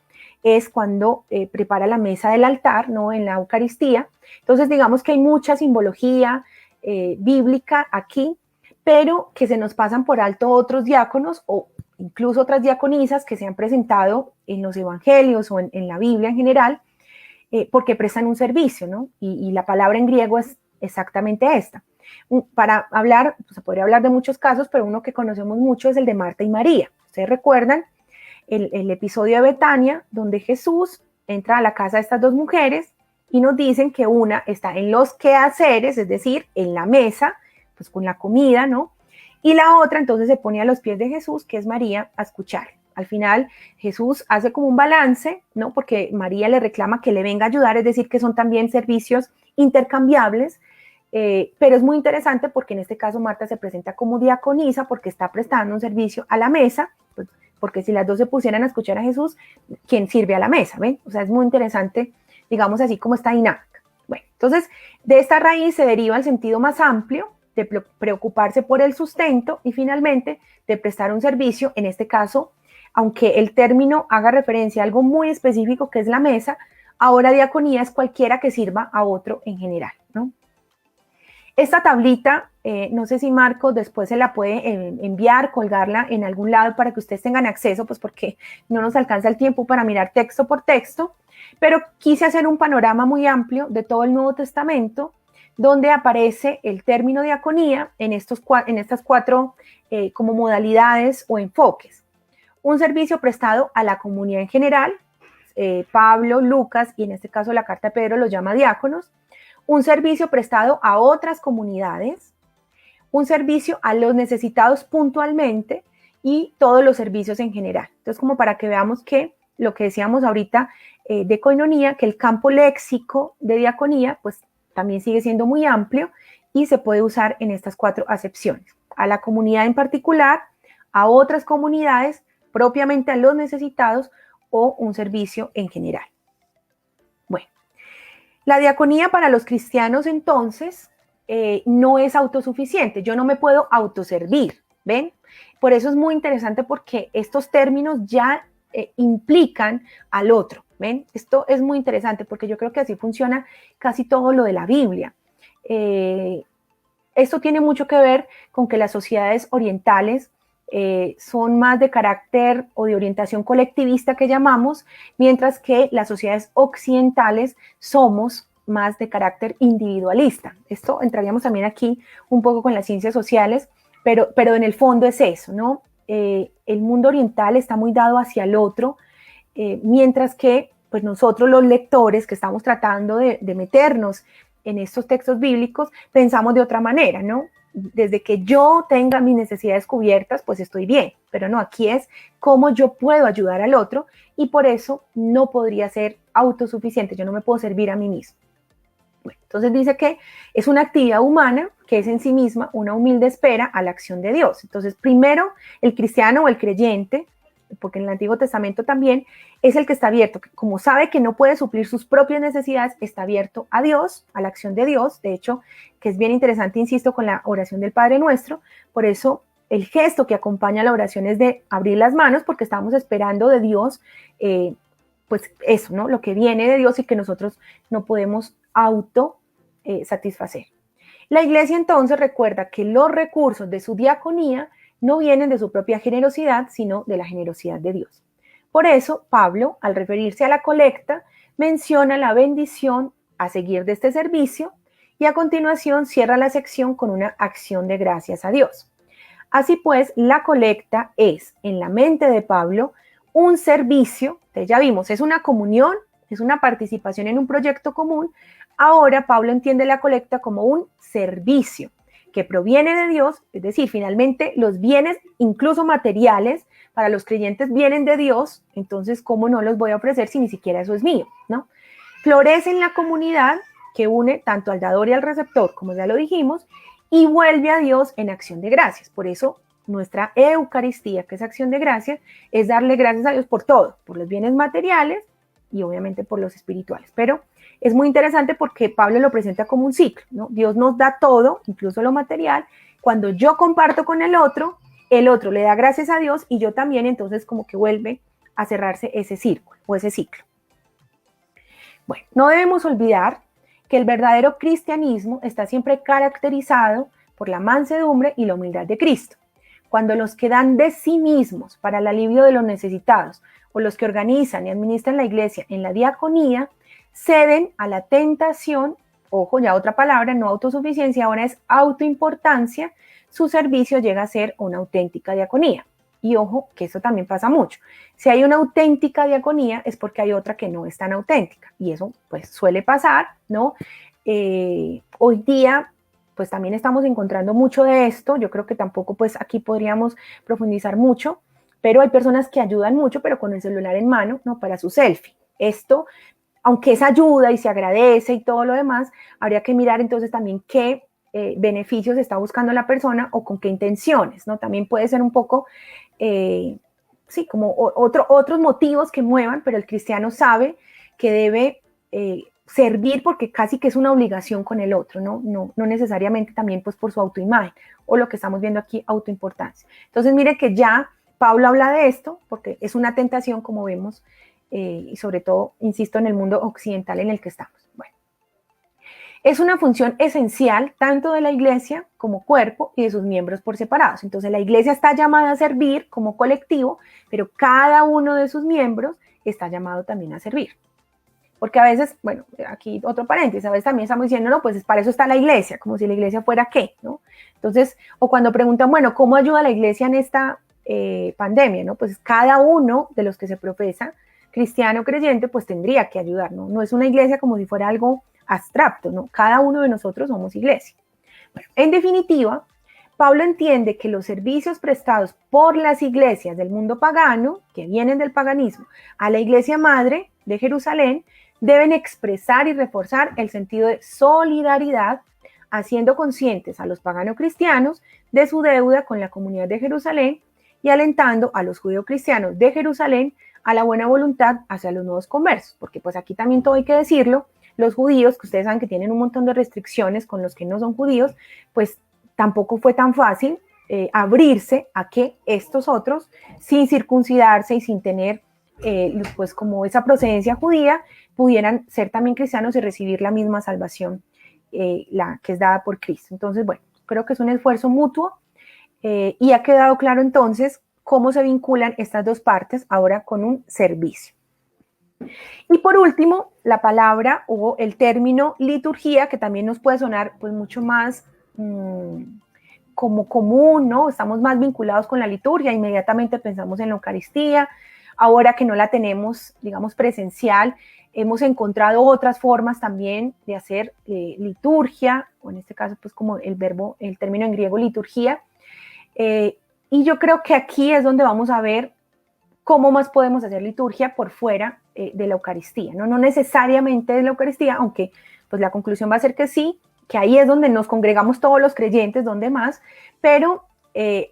es cuando prepara la mesa del altar, ¿no? En la Eucaristía. Entonces, digamos que hay mucha simbología bíblica aquí, pero que se nos pasan por alto otros diáconos o incluso otras diaconisas que se han presentado en los evangelios o en la Biblia en general, porque prestan un servicio, ¿no? Y la palabra en griego es exactamente esta. Para hablar, se podría hablar de muchos casos, pero uno que conocemos mucho es el de Marta y María. ¿Ustedes recuerdan el episodio de Betania, donde Jesús entra a la casa de estas dos mujeres y nos dicen que una está en los quehaceres, es decir, en la mesa, pues con la comida, ¿no? Y la otra entonces se pone a los pies de Jesús, que es María, a escuchar. Al final Jesús hace como un balance, ¿no? Porque María le reclama que le venga a ayudar, es decir, que son también servicios intercambiables, pero es muy interesante porque en este caso Marta se presenta como diaconisa porque está prestando un servicio a la mesa, pues, porque si las dos se pusieran a escuchar a Jesús, ¿quién sirve a la mesa? ¿Ven? O sea, es muy interesante, digamos así, como esta dinámica. Bueno, entonces, de esta raíz se deriva el sentido más amplio de preocuparse por el sustento y finalmente de prestar un servicio, en este caso, aunque el término haga referencia a algo muy específico que es la mesa, ahora diaconía es cualquiera que sirva a otro en general, ¿no? Esta tablita, no sé si Marco después se la puede enviar, colgarla en algún lado para que ustedes tengan acceso, pues porque no nos alcanza el tiempo para mirar texto por texto, pero quise hacer un panorama muy amplio de todo el Nuevo Testamento, donde aparece el término diaconía en estas cuatro como modalidades o enfoques. Un servicio prestado a la comunidad en general, Pablo, Lucas y en este caso la carta de Pedro los llama diáconos. Un servicio prestado a otras comunidades, un servicio a los necesitados puntualmente y todos los servicios en general. Entonces, como para que veamos que lo que decíamos ahorita de koinonía, que el campo léxico de diaconía, pues también sigue siendo muy amplio y se puede usar en estas cuatro acepciones. A la comunidad en particular, a otras comunidades, propiamente a los necesitados o un servicio en general. Bueno. La diaconía para los cristianos, entonces, no es autosuficiente. Yo no me puedo autoservir, ¿ven? Por eso es muy interesante porque estos términos ya implican al otro, ¿ven? Esto es muy interesante porque yo creo que así funciona casi todo lo de la Biblia. Esto tiene mucho que ver con que las sociedades orientales son más de carácter o de orientación colectivista que llamamos, mientras que las sociedades occidentales somos más de carácter individualista. Esto entraríamos también aquí un poco con las ciencias sociales, pero en el fondo es eso, ¿no? El mundo oriental está muy dado hacia el otro, mientras que pues nosotros los lectores que estamos tratando de meternos en estos textos bíblicos, pensamos de otra manera, ¿no? Desde que yo tenga mis necesidades cubiertas, pues estoy bien, pero no, aquí es cómo yo puedo ayudar al otro y por eso no podría ser autosuficiente, yo no me puedo servir a mí mismo. Bueno, entonces dice que es una actividad humana que es en sí misma una humilde espera a la acción de Dios. Entonces, primero, el cristiano o el creyente, porque en el Antiguo Testamento también, es el que está abierto, como sabe que no puede suplir sus propias necesidades, está abierto a Dios, a la acción de Dios. De hecho, que es bien interesante, insisto, con la oración del Padre Nuestro. Por eso, el gesto que acompaña la oración es de abrir las manos, porque estamos esperando de Dios, pues eso, ¿no? Lo que viene de Dios y que nosotros no podemos satisfacer. La iglesia entonces recuerda que los recursos de su diaconía no vienen de su propia generosidad, sino de la generosidad de Dios. Por eso, Pablo, al referirse a la colecta, menciona la bendición a seguir de este servicio y a continuación cierra la sección con una acción de gracias a Dios. Así pues, la colecta es, en la mente de Pablo, un servicio, ya vimos, es una comunión, es una participación en un proyecto común. Ahora Pablo entiende la colecta como un servicio que proviene de Dios, es decir, finalmente los bienes, incluso materiales, para los creyentes vienen de Dios, entonces, ¿cómo no los voy a ofrecer si ni siquiera eso es mío, ¿no? Florece en la comunidad que une tanto al dador y al receptor, como ya lo dijimos, y vuelve a Dios en acción de gracias. Por eso, nuestra Eucaristía, que es acción de gracias, es darle gracias a Dios por todo, por los bienes materiales y obviamente por los espirituales. Pero es muy interesante porque Pablo lo presenta como un ciclo, ¿no? Dios nos da todo, incluso lo material. Cuando yo comparto con el otro le da gracias a Dios y yo también, entonces como que vuelve a cerrarse ese círculo o ese ciclo. Bueno, no debemos olvidar que el verdadero cristianismo está siempre caracterizado por la mansedumbre y la humildad de Cristo. Cuando los que dan de sí mismos para el alivio de los necesitados o los que organizan y administran la iglesia en la diaconía ceden a la tentación, ojo, ya otra palabra, no autosuficiencia, ahora es autoimportancia, su servicio llega a ser una auténtica diaconía. Y ojo, que eso también pasa mucho. Si hay una auténtica diaconía es porque hay otra que no es tan auténtica. Y eso pues suele pasar, ¿no? Hoy día pues también estamos encontrando mucho de esto. Yo creo que tampoco pues aquí podríamos profundizar mucho, pero hay personas que ayudan mucho, pero con el celular en mano, ¿no? Para su selfie. Esto, aunque es ayuda y se agradece y todo lo demás, habría que mirar entonces también qué beneficios está buscando la persona o con qué intenciones, ¿no? También puede ser un poco, sí, como otros motivos que muevan, pero el cristiano sabe que debe servir porque casi que es una obligación con el otro, ¿no? No necesariamente también pues por su autoimagen o lo que estamos viendo aquí, autoimportancia. Entonces mire que ya Pablo habla de esto porque es una tentación, como vemos, y sobre todo, insisto, en el mundo occidental en el que estamos. Bueno, es una función esencial tanto de la iglesia como cuerpo y de sus miembros por separados. Entonces la iglesia está llamada a servir como colectivo, pero cada uno de sus miembros está llamado también a servir. Porque a veces, bueno, aquí otro paréntesis, a veces también estamos diciendo, no, pues para eso está la iglesia, como si la iglesia fuera qué, ¿no? Entonces, o cuando preguntan, bueno, ¿cómo ayuda la iglesia en esta pandemia, ¿no? Pues cada uno de los que se profesa cristiano o creyente, pues tendría que ayudar, ¿no? No es una iglesia como si fuera algo abstracto, ¿no? Cada uno de nosotros somos iglesia. Bueno, en definitiva, Pablo entiende que los servicios prestados por las iglesias del mundo pagano, que vienen del paganismo, a la iglesia madre de Jerusalén, deben expresar y reforzar el sentido de solidaridad, haciendo conscientes a los paganos cristianos de su deuda con la comunidad de Jerusalén y alentando a los judeocristianos de Jerusalén a la buena voluntad hacia los nuevos conversos, porque pues aquí también todo hay que decirlo, los judíos, que ustedes saben que tienen un montón de restricciones con los que no son judíos, pues tampoco fue tan fácil abrirse a que estos otros, sin circuncidarse y sin tener pues como esa procedencia judía, pudieran ser también cristianos y recibir la misma salvación la que es dada por Cristo. Entonces, bueno, creo que es un esfuerzo mutuo y ha quedado claro entonces cómo se vinculan estas dos partes ahora con un servicio. Y por último, la palabra o el término liturgia, que también nos puede sonar pues mucho más como común, ¿no? Estamos más vinculados con la liturgia, inmediatamente pensamos en la Eucaristía. Ahora que no la tenemos, digamos, presencial, hemos encontrado otras formas también de hacer liturgia, o en este caso, pues como el término en griego liturgia. Y yo creo que aquí es donde vamos a ver cómo más podemos hacer liturgia por fuera de la Eucaristía, ¿no? No necesariamente de la Eucaristía, aunque pues la conclusión va a ser que sí, que ahí es donde nos congregamos todos los creyentes, donde más, pero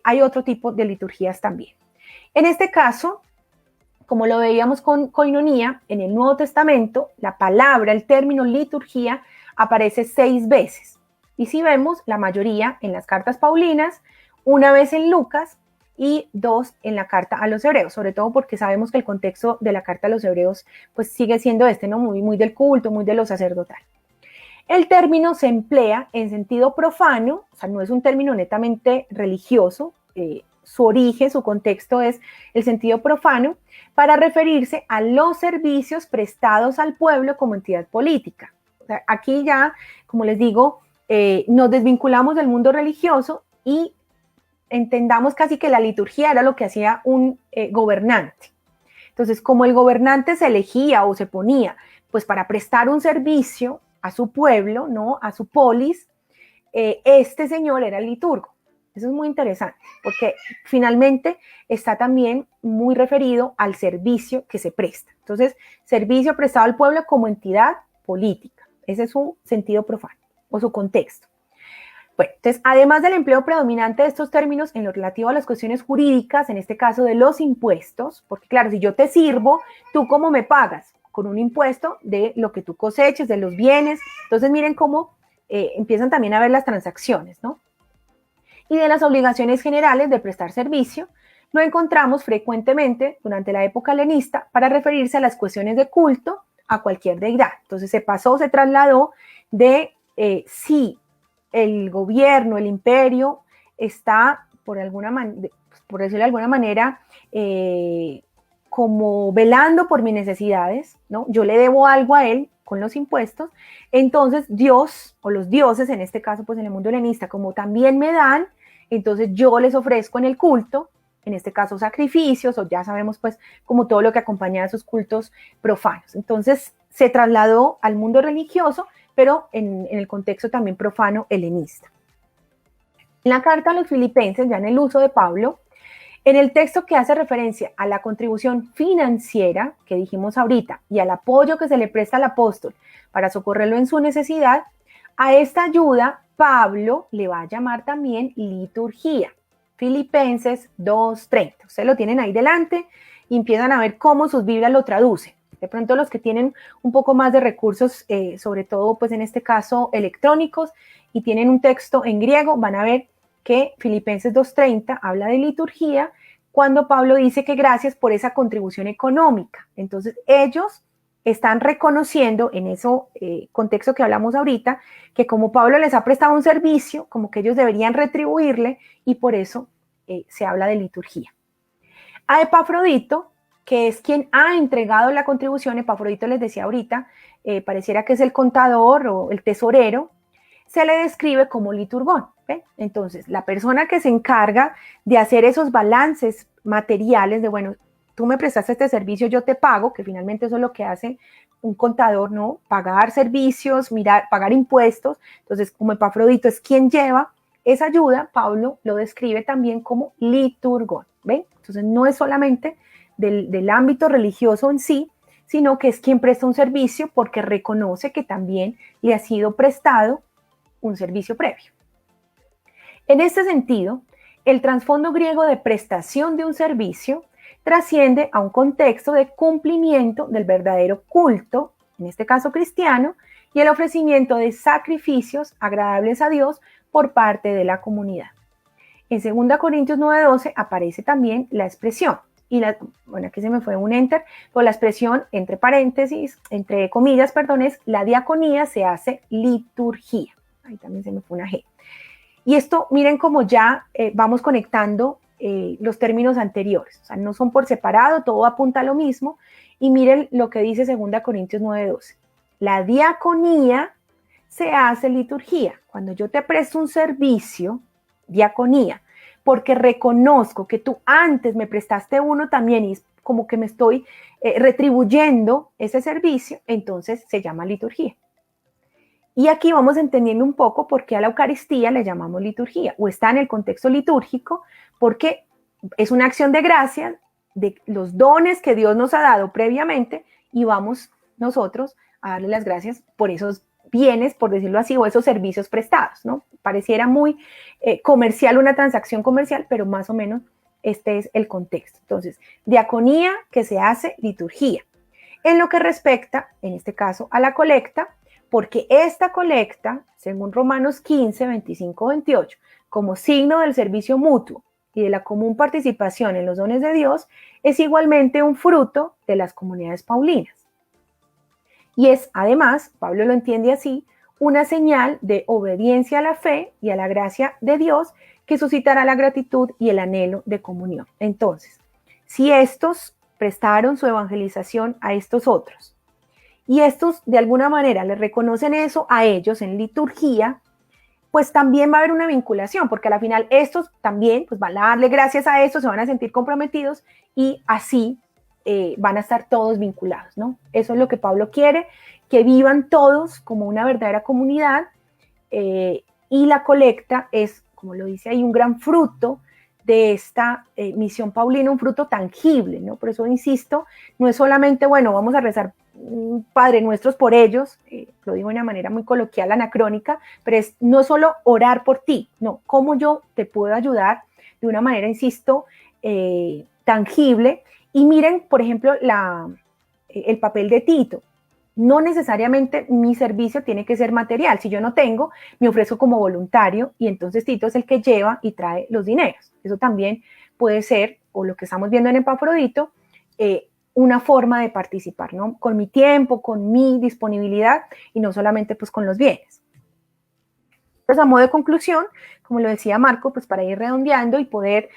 hay otro tipo de liturgías también. En este caso, como lo veíamos con koinonía, en el Nuevo Testamento, la palabra, el término liturgia, aparece 6 veces. Y si vemos, la mayoría en las cartas paulinas, una vez en Lucas y 2 en la carta a los hebreos, sobre todo porque sabemos que el contexto de la carta a los hebreos pues sigue siendo ¿no? Muy del culto, muy de lo sacerdotal. El término se emplea en sentido profano, o sea, no es un término netamente religioso, su origen, su contexto es el sentido profano, para referirse a los servicios prestados al pueblo como entidad política. O sea, aquí ya, como les digo, nos desvinculamos del mundo religioso y entendamos casi que la liturgia era lo que hacía un gobernante. Entonces, como el gobernante se elegía o se ponía, pues para prestar un servicio a su pueblo, ¿no? A su polis, este señor era el liturgo. Eso es muy interesante, porque finalmente está también muy referido al servicio que se presta. Entonces, servicio prestado al pueblo como entidad política. Ese es su sentido profano o su contexto. Bueno, entonces, además del empleo predominante de estos términos en lo relativo a las cuestiones jurídicas, en este caso de los impuestos, porque claro, si yo te sirvo, ¿tú cómo me pagas? Con un impuesto de lo que tú coseches, de los bienes. Entonces, miren cómo empiezan también a ver las transacciones, ¿no? Y de las obligaciones generales de prestar servicio, lo encontramos frecuentemente durante la época helenista para referirse a las cuestiones de culto a cualquier deidad. Entonces se trasladó de si el gobierno, el imperio está, por decirlo de alguna manera, como velando por mis necesidades, ¿no? Yo le debo algo a él con los impuestos, entonces Dios, o los dioses, en este caso, pues en el mundo helenista, como también me dan, entonces yo les ofrezco en el culto, en este caso sacrificios, o ya sabemos pues como todo lo que acompaña a esos cultos profanos. Entonces se trasladó al mundo religioso, pero en el contexto también profano helenista. En la carta a los filipenses, ya en el uso de Pablo, en el texto que hace referencia a la contribución financiera que dijimos ahorita y al apoyo que se le presta al apóstol para socorrerlo en su necesidad, a esta ayuda Pablo le va a llamar también liturgia. Filipenses 2:30. Ustedes lo tienen ahí delante y empiezan a ver cómo sus Biblias lo traducen. De pronto los que tienen un poco más de recursos, sobre todo pues en este caso electrónicos, y tienen un texto en griego, van a ver que Filipenses 2:30 habla de liturgia cuando Pablo dice que gracias por esa contribución económica. Entonces ellos están reconociendo en ese contexto que hablamos ahorita, que como Pablo les ha prestado un servicio, como que ellos deberían retribuirle, y por eso se habla de liturgia. A Epafrodito, que es quien ha entregado la contribución, Epafrodito les decía ahorita, pareciera que es el contador o el tesorero, se le describe como liturgón. ¿Ve? Entonces, la persona que se encarga de hacer esos balances materiales de, bueno, tú me prestaste este servicio, yo te pago, que finalmente eso es lo que hace un contador, ¿no? Pagar servicios, pagar impuestos. Entonces, como Epafrodito es quien lleva esa ayuda, Pablo lo describe también como liturgón, ¿ven? Entonces, no es solamente del ámbito religioso en sí, sino que es quien presta un servicio porque reconoce que también le ha sido prestado un servicio previo. En este sentido, el trasfondo griego de prestación de un servicio trasciende a un contexto de cumplimiento del verdadero culto, en este caso cristiano, y el ofrecimiento de sacrificios agradables a Dios por parte de la comunidad. En 2 Corintios 9:12 aparece también la expresión, bueno, aquí se me fue un enter, pero la expresión entre paréntesis, entre comillas, perdón, es la diaconía se hace liturgia. Ahí también se me fue una G. Y esto, miren cómo ya vamos conectando los términos anteriores, o sea, no son por separado, todo apunta a lo mismo. Y miren lo que dice 2 Corintios 9:12. La diaconía se hace liturgía. Cuando yo te presto un servicio, diaconía, porque reconozco que tú antes me prestaste uno también y es como que me estoy retribuyendo ese servicio, entonces se llama liturgía. Y aquí vamos entendiendo un poco por qué a la Eucaristía le llamamos liturgía, o está en el contexto litúrgico, porque es una acción de gracia de los dones que Dios nos ha dado previamente y vamos nosotros a darle las gracias por esos bienes, por decirlo así, o esos servicios prestados, ¿no? Pareciera muy comercial, una transacción comercial, pero más o menos este es el contexto. Entonces, diaconía que se hace liturgía. En lo que respecta, en este caso, a la colecta, porque esta colecta, según Romanos 15, 25, 28, como signo del servicio mutuo y de la común participación en los dones de Dios, es igualmente un fruto de las comunidades paulinas. Y es, además, Pablo lo entiende así, una señal de obediencia a la fe y a la gracia de Dios que suscitará la gratitud y el anhelo de comunión. Entonces, si estos prestaron su evangelización a estos otros, y estos de alguna manera le reconocen eso a ellos en liturgía, pues también va a haber una vinculación, porque al final estos también pues van a darle gracias a esto, se van a sentir comprometidos y así van a estar todos vinculados, ¿no? Eso es lo que Pablo quiere, que vivan todos como una verdadera comunidad y la colecta es, como lo dice ahí, un gran fruto de esta misión paulina, un fruto tangible, ¿no? Por eso insisto, no es solamente, bueno, vamos a rezar Padre Nuestros por ellos, lo digo de una manera muy coloquial, anacrónica, pero es no solo orar por ti, no, cómo yo te puedo ayudar de una manera, insisto, tangible. Y miren, por ejemplo, el papel de Tito. No necesariamente mi servicio tiene que ser material. Si yo no tengo, me ofrezco como voluntario y entonces Tito es el que lleva y trae los dineros. Eso también puede ser, o lo que estamos viendo en Epafrodito, una forma de participar, ¿no? Con mi tiempo, con mi disponibilidad y no solamente pues con los bienes. Pues a modo de conclusión, como lo decía Marco, pues para ir redondeando y poder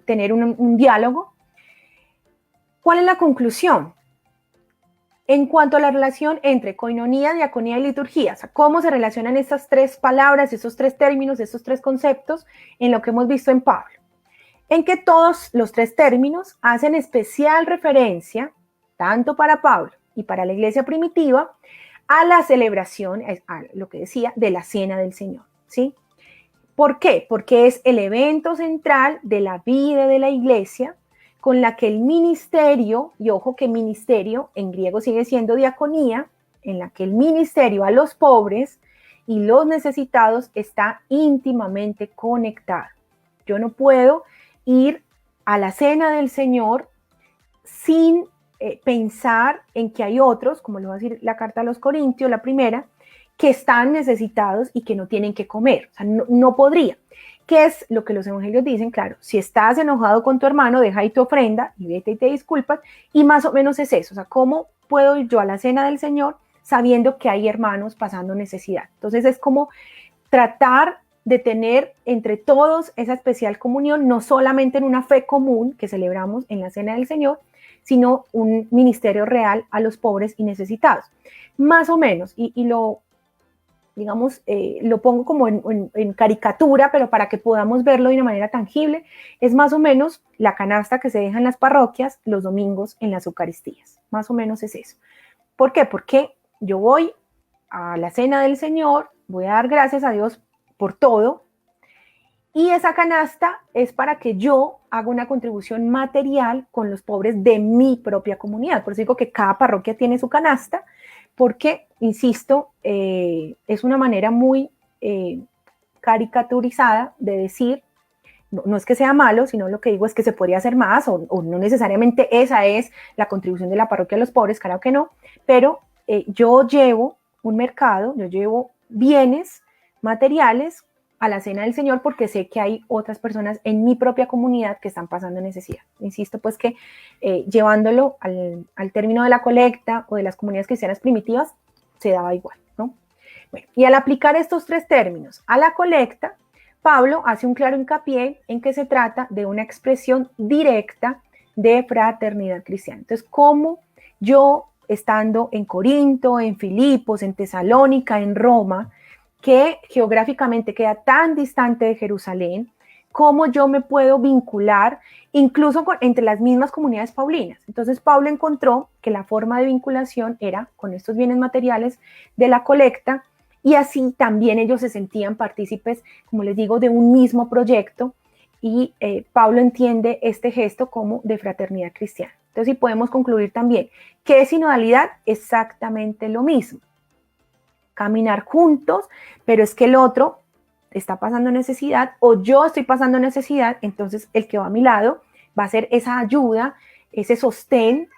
tener un diálogo. ¿Cuál es la conclusión? En cuanto a la relación entre coinonía, diaconía y liturgía, o sea, cómo se relacionan estas tres palabras, esos tres términos, estos tres conceptos en lo que hemos visto en Pablo. En que todos los tres términos hacen especial referencia, tanto para Pablo y para la iglesia primitiva, a la celebración, a lo que decía, de la Cena del Señor, ¿sí? ¿Por qué? Porque es el evento central de la vida de la iglesia, con la que el ministerio, y ojo que ministerio en griego sigue siendo diaconía, en la que el ministerio a los pobres y los necesitados está íntimamente conectado. Yo no puedo ir a la cena del Señor sin pensar en que hay otros, como lo va a decir la carta a los Corintios, la primera, que están necesitados y que no tienen que comer. O sea, no podría. ¿Qué es lo que los evangelios dicen? Claro, si estás enojado con tu hermano, deja ahí tu ofrenda y vete y te disculpas, y más o menos es eso, o sea, ¿cómo puedo ir yo a la cena del Señor sabiendo que hay hermanos pasando necesidad? Entonces es como tratar de tener entre todos esa especial comunión, no solamente en una fe común que celebramos en la cena del Señor, sino un ministerio real a los pobres y necesitados. Más o menos, y lo digamos, lo pongo como en caricatura, pero para que podamos verlo de una manera tangible, es más o menos la canasta que se deja en las parroquias los domingos en las Eucaristías. Más o menos es eso. ¿Por qué? Porque yo voy a la cena del Señor, voy a dar gracias a Dios por todo, y esa canasta es para que yo haga una contribución material con los pobres de mi propia comunidad. Por eso digo que cada parroquia tiene su canasta, porque, insisto, es una manera muy caricaturizada de decir, no es que sea malo, sino lo que digo es que se podría hacer más, o no necesariamente esa es la contribución de la parroquia a los pobres, claro que no, pero yo llevo un mercado, yo llevo bienes materiales a la cena del Señor porque sé que hay otras personas en mi propia comunidad que están pasando necesidad. Insisto pues que llevándolo al término de la colecta o de las comunidades cristianas primitivas se daba igual, ¿no? Bueno, y al aplicar estos tres términos a la colecta, Pablo hace un claro hincapié en que se trata de una expresión directa de fraternidad cristiana. Entonces, ¿cómo yo, estando en Corinto, en Filipos, en Tesalónica, en Roma, que geográficamente queda tan distante de Jerusalén, cómo yo me puedo vincular incluso entre las mismas comunidades paulinas? Entonces Pablo encontró que la forma de vinculación era con estos bienes materiales de la colecta, y así también ellos se sentían partícipes, como les digo, de un mismo proyecto, y Pablo entiende este gesto como de fraternidad cristiana. Entonces, sí podemos concluir también que es sinodalidad exactamente lo mismo. Caminar juntos, pero es que el otro está pasando necesidad o yo estoy pasando necesidad, entonces el que va a mi lado va a ser esa ayuda, ese sostén,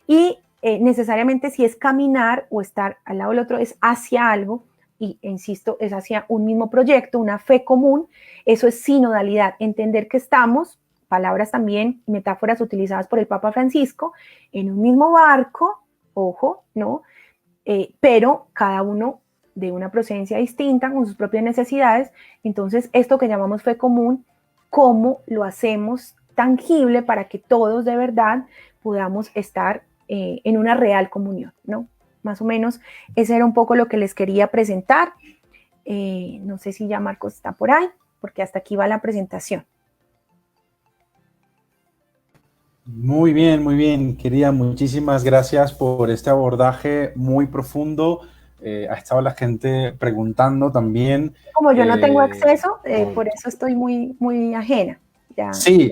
y necesariamente si es caminar o estar al lado del otro es hacia algo, y insisto, es hacia un mismo proyecto, una fe común. Eso es sinodalidad, entender que estamos, palabras también, metáforas utilizadas por el Papa Francisco, en un mismo barco, ojo, ¿no? Pero cada uno de una procedencia distinta, con sus propias necesidades. Entonces, esto que llamamos fe común, ¿cómo lo hacemos tangible para que todos de verdad podamos estar en una real comunión, ¿no? Más o menos, ese era un poco lo que les quería presentar. No sé si ya Marcos está por ahí, porque hasta aquí va la presentación. Muy bien, querida. Muchísimas gracias por este abordaje muy profundo. Ha estado la gente preguntando también. Como yo no tengo acceso, por eso estoy muy ajena. Ya. Sí.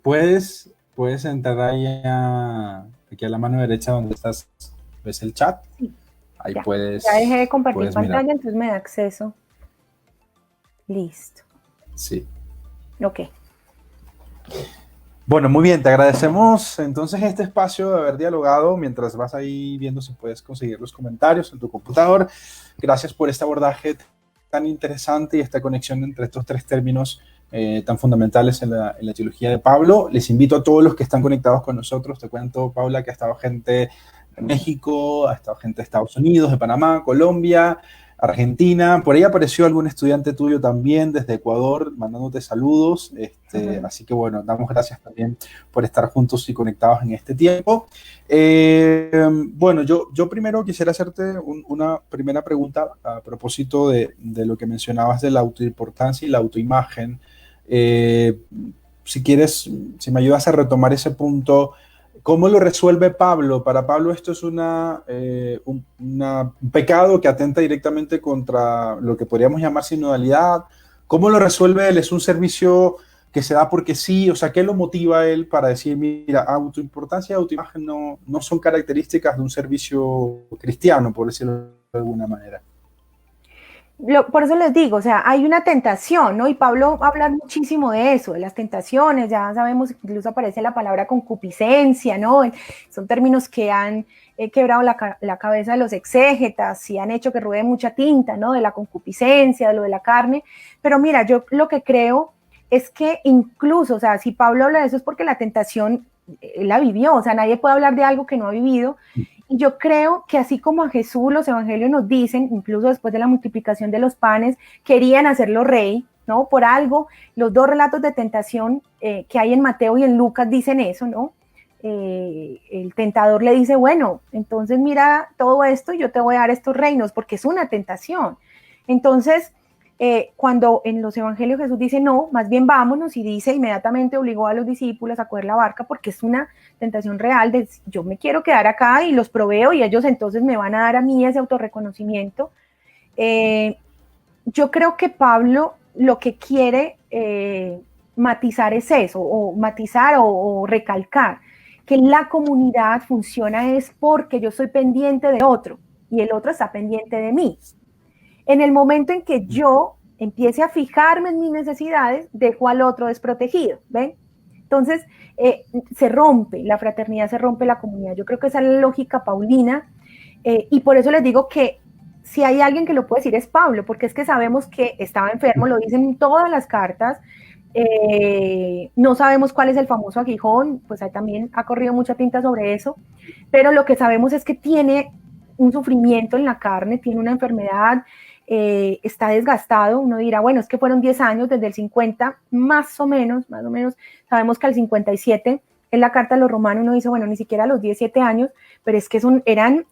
Puedes entrar ahí aquí a la mano derecha donde estás, ves el chat. Sí. Ahí ya. puedes. Ya dejé de compartir pantalla, mirar. entonces me da acceso. Listo. Sí. Ok. Bueno, muy bien, te agradecemos entonces este espacio de haber dialogado mientras vas ahí viendo si puedes conseguir los comentarios en tu computador. Gracias por este abordaje tan interesante y esta conexión entre estos tres términos tan fundamentales en la teología de Pablo. Les invito a todos los que están conectados con nosotros. Te cuento, Paula, que ha estado gente de México, ha estado gente de Estados Unidos, de Panamá, Colombia, Argentina. Por ahí apareció algún estudiante tuyo también desde Ecuador, mandándote saludos. Así que bueno, damos gracias también por estar juntos y conectados en este tiempo. Bueno, yo primero quisiera hacerte una primera pregunta a propósito de lo que mencionabas de la autoimportancia y la autoimagen. Si quieres, si me ayudas a retomar ese punto, ¿cómo lo resuelve Pablo? Para Pablo esto es un pecado que atenta directamente contra lo que podríamos llamar sinodalidad. ¿Cómo lo resuelve él? ¿Es un servicio que se da porque sí? O sea, ¿qué lo motiva a él para decir, mira, autoimportancia y autoimagen no son características de un servicio cristiano, por decirlo de alguna manera? Por eso les digo, o sea, hay una tentación, ¿no? Y Pablo habla muchísimo de eso, de las tentaciones. Ya sabemos, incluso aparece la palabra concupiscencia, ¿no? Son términos que han quebrado la cabeza de los exégetas y han hecho que ruede mucha tinta, ¿no? De la concupiscencia, de lo de la carne. Pero mira, yo lo que creo es que incluso, o sea, si Pablo habla de eso es porque la tentación la vivió, o sea, nadie puede hablar de algo que no ha vivido. Y yo creo que así como a Jesús los evangelios nos dicen, incluso después de la multiplicación de los panes, querían hacerlo rey, ¿no? Por algo, los dos relatos de tentación que hay en Mateo y en Lucas dicen eso, ¿no? El tentador le dice, bueno, entonces mira todo esto y yo te voy a dar estos reinos, porque es una tentación. Entonces, cuando en los evangelios Jesús dice no, más bien vámonos, y dice inmediatamente obligó a los discípulos a coger la barca porque es una tentación real de yo me quiero quedar acá y los proveo y ellos entonces me van a dar a mí ese autorreconocimiento. Yo creo que Pablo lo que quiere matizar es eso, o matizar o recalcar, que la comunidad funciona es porque yo soy pendiente del otro y el otro está pendiente de mí. En el momento en que yo empiece a fijarme en mis necesidades, dejo al otro desprotegido, ¿ven? Entonces, se rompe la fraternidad, se rompe la comunidad. Yo creo que esa es la lógica paulina, y por eso les digo que si hay alguien que lo puede decir es Pablo, porque es que sabemos que estaba enfermo, lo dicen en todas las cartas. No sabemos cuál es el famoso aguijón, pues ahí también ha corrido mucha tinta sobre eso, pero lo que sabemos es que tiene un sufrimiento en la carne, tiene una enfermedad, está desgastado. Uno dirá, bueno, es que fueron 10 años desde el 50, más o menos, sabemos que al 57, en la carta de los romanos uno dice, bueno, ni siquiera a los 17 años, pero es que eran,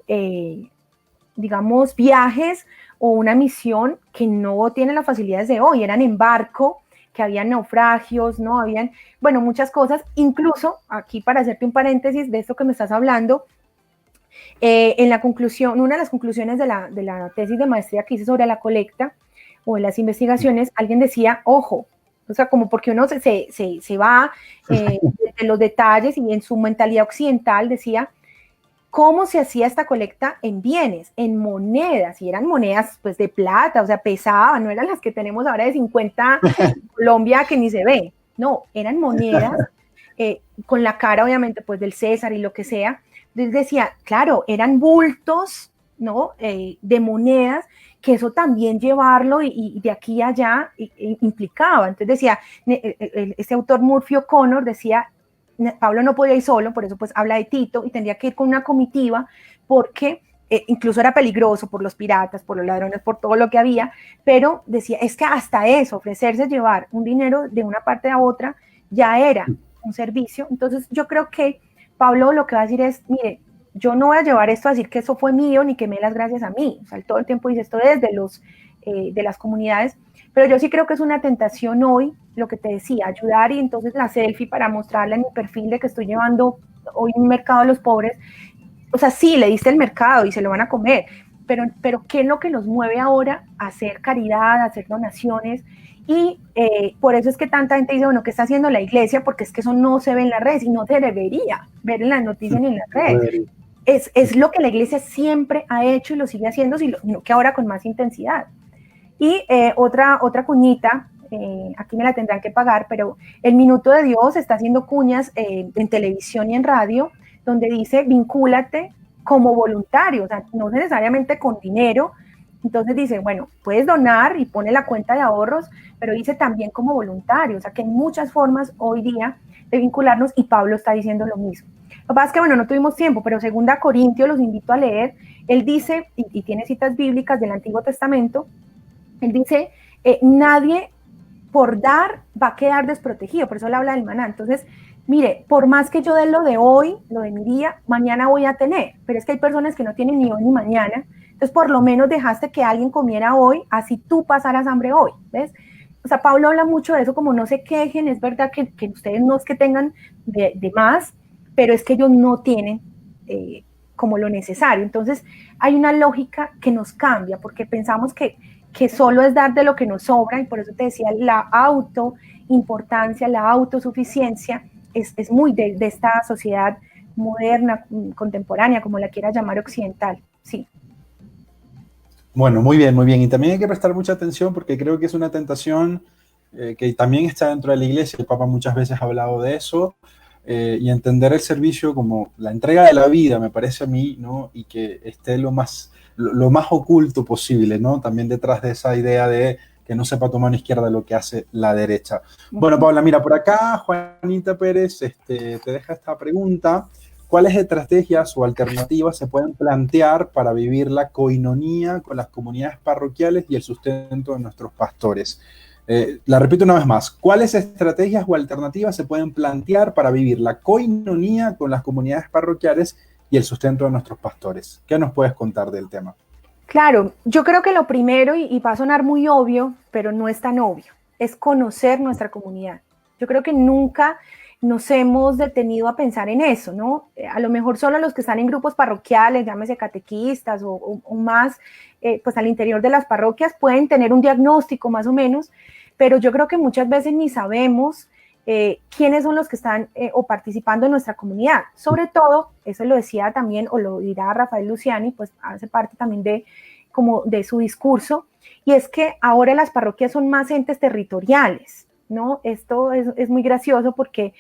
digamos, viajes o una misión que no tienen las facilidades de hoy, eran en barco, que había naufragios, ¿no? Habían, bueno, muchas cosas, incluso, aquí para hacerte un paréntesis de esto que me estás hablando, en la conclusión, una de las conclusiones de la tesis de maestría que hice sobre la colecta, o en las investigaciones, alguien decía, ojo, o sea, como porque uno se va de los detalles y en su mentalidad occidental decía, cómo se hacía esta colecta en bienes, en monedas, y eran monedas pues de plata, o sea, pesaban, no eran las que tenemos ahora de 50 en Colombia que ni se ve, no, eran monedas con la cara obviamente pues del César y lo que sea. Entonces decía, claro, eran bultos, ¿no? De monedas, que eso también llevarlo y de aquí a allá implicaba. Entonces decía, este autor Murphy O'Connor decía, Pablo no podía ir solo, por eso pues habla de Tito, y tendría que ir con una comitiva, porque incluso era peligroso por los piratas, por los ladrones, por todo lo que había, pero decía, es que hasta eso, ofrecerse llevar un dinero de una parte a otra, ya era un servicio. Entonces yo creo que Pablo lo que va a decir es, mire, yo no voy a llevar esto a decir que eso fue mío, ni que me las gracias a mí, o sea, todo el tiempo dice esto desde de las comunidades, pero yo sí creo que es una tentación hoy, lo que te decía, ayudar, y entonces la selfie para mostrarla en mi perfil de que estoy llevando hoy un mercado a los pobres. O sea, sí, le diste el mercado y se lo van a comer, pero ¿qué es lo que nos mueve ahora a hacer caridad, a hacer donaciones? Y por eso es que tanta gente dice, bueno, ¿qué está haciendo la iglesia? Porque es que eso no se ve en las redes y no se debería ver en las noticias ni en las redes. Es lo que la iglesia siempre ha hecho y lo sigue haciendo, sino que ahora con más intensidad. Y otra cuñita, aquí me la tendrán que pagar, pero el Minuto de Dios está haciendo cuñas en televisión y en radio, donde dice, vincúlate como voluntario, o sea, no necesariamente con dinero. Entonces dice, bueno, puedes donar y pone la cuenta de ahorros, pero dice también como voluntario, o sea que hay muchas formas hoy día de vincularnos, y Pablo está diciendo lo mismo. Lo que pasa es que, bueno, no tuvimos tiempo, pero 2 Corintios los invito a leer. Él dice, y tiene citas bíblicas del Antiguo Testamento, él dice, nadie por dar va a quedar desprotegido, por eso le habla del maná. Entonces, mire, por más que yo dé lo de hoy, lo de mi día, mañana voy a tener, pero es que hay personas que no tienen ni hoy ni mañana, entonces por lo menos dejaste que alguien comiera hoy, así tú pasaras hambre hoy, ¿ves? O sea, Pablo habla mucho de eso, como no se quejen, es verdad que ustedes no es que tengan de más, pero es que ellos no tienen como lo necesario. Entonces, hay una lógica que nos cambia, porque pensamos que solo es dar de lo que nos sobra, y por eso te decía, la autoimportancia, la autosuficiencia es muy de esta sociedad moderna, contemporánea, como la quiera llamar, occidental. Sí. Bueno, muy bien, muy bien. Y también hay que prestar mucha atención, porque creo que es una tentación que también está dentro de la iglesia. El Papa muchas veces ha hablado de eso, y entender el servicio como la entrega de la vida, me parece a mí, ¿no? Y que esté lo más oculto posible, ¿no? También detrás de esa idea de que no sepa tu mano izquierda lo que hace la derecha. Bueno, Paula, mira, por acá Juanita Pérez te deja esta pregunta. ¿Cuáles estrategias o alternativas se pueden plantear para vivir la coinonía con las comunidades parroquiales y el sustento de nuestros pastores? La repito una vez más. ¿Cuáles estrategias o alternativas se pueden plantear para vivir la coinonía con las comunidades parroquiales y el sustento de nuestros pastores? ¿Qué nos puedes contar del tema? Claro, yo creo que lo primero, y va a sonar muy obvio, pero no es tan obvio, es conocer nuestra comunidad. Yo creo que nunca nos hemos detenido a pensar en eso, ¿no? A lo mejor solo los que están en grupos parroquiales, llámese catequistas o más, pues al interior de las parroquias pueden tener un diagnóstico más o menos, pero yo creo que muchas veces ni sabemos quiénes son los que están o participando en nuestra comunidad. Sobre todo, eso lo decía también, o lo dirá Rafael Luciani, pues hace parte también de su discurso, y es que ahora las parroquias son más entes territoriales, ¿no? Esto es muy gracioso porque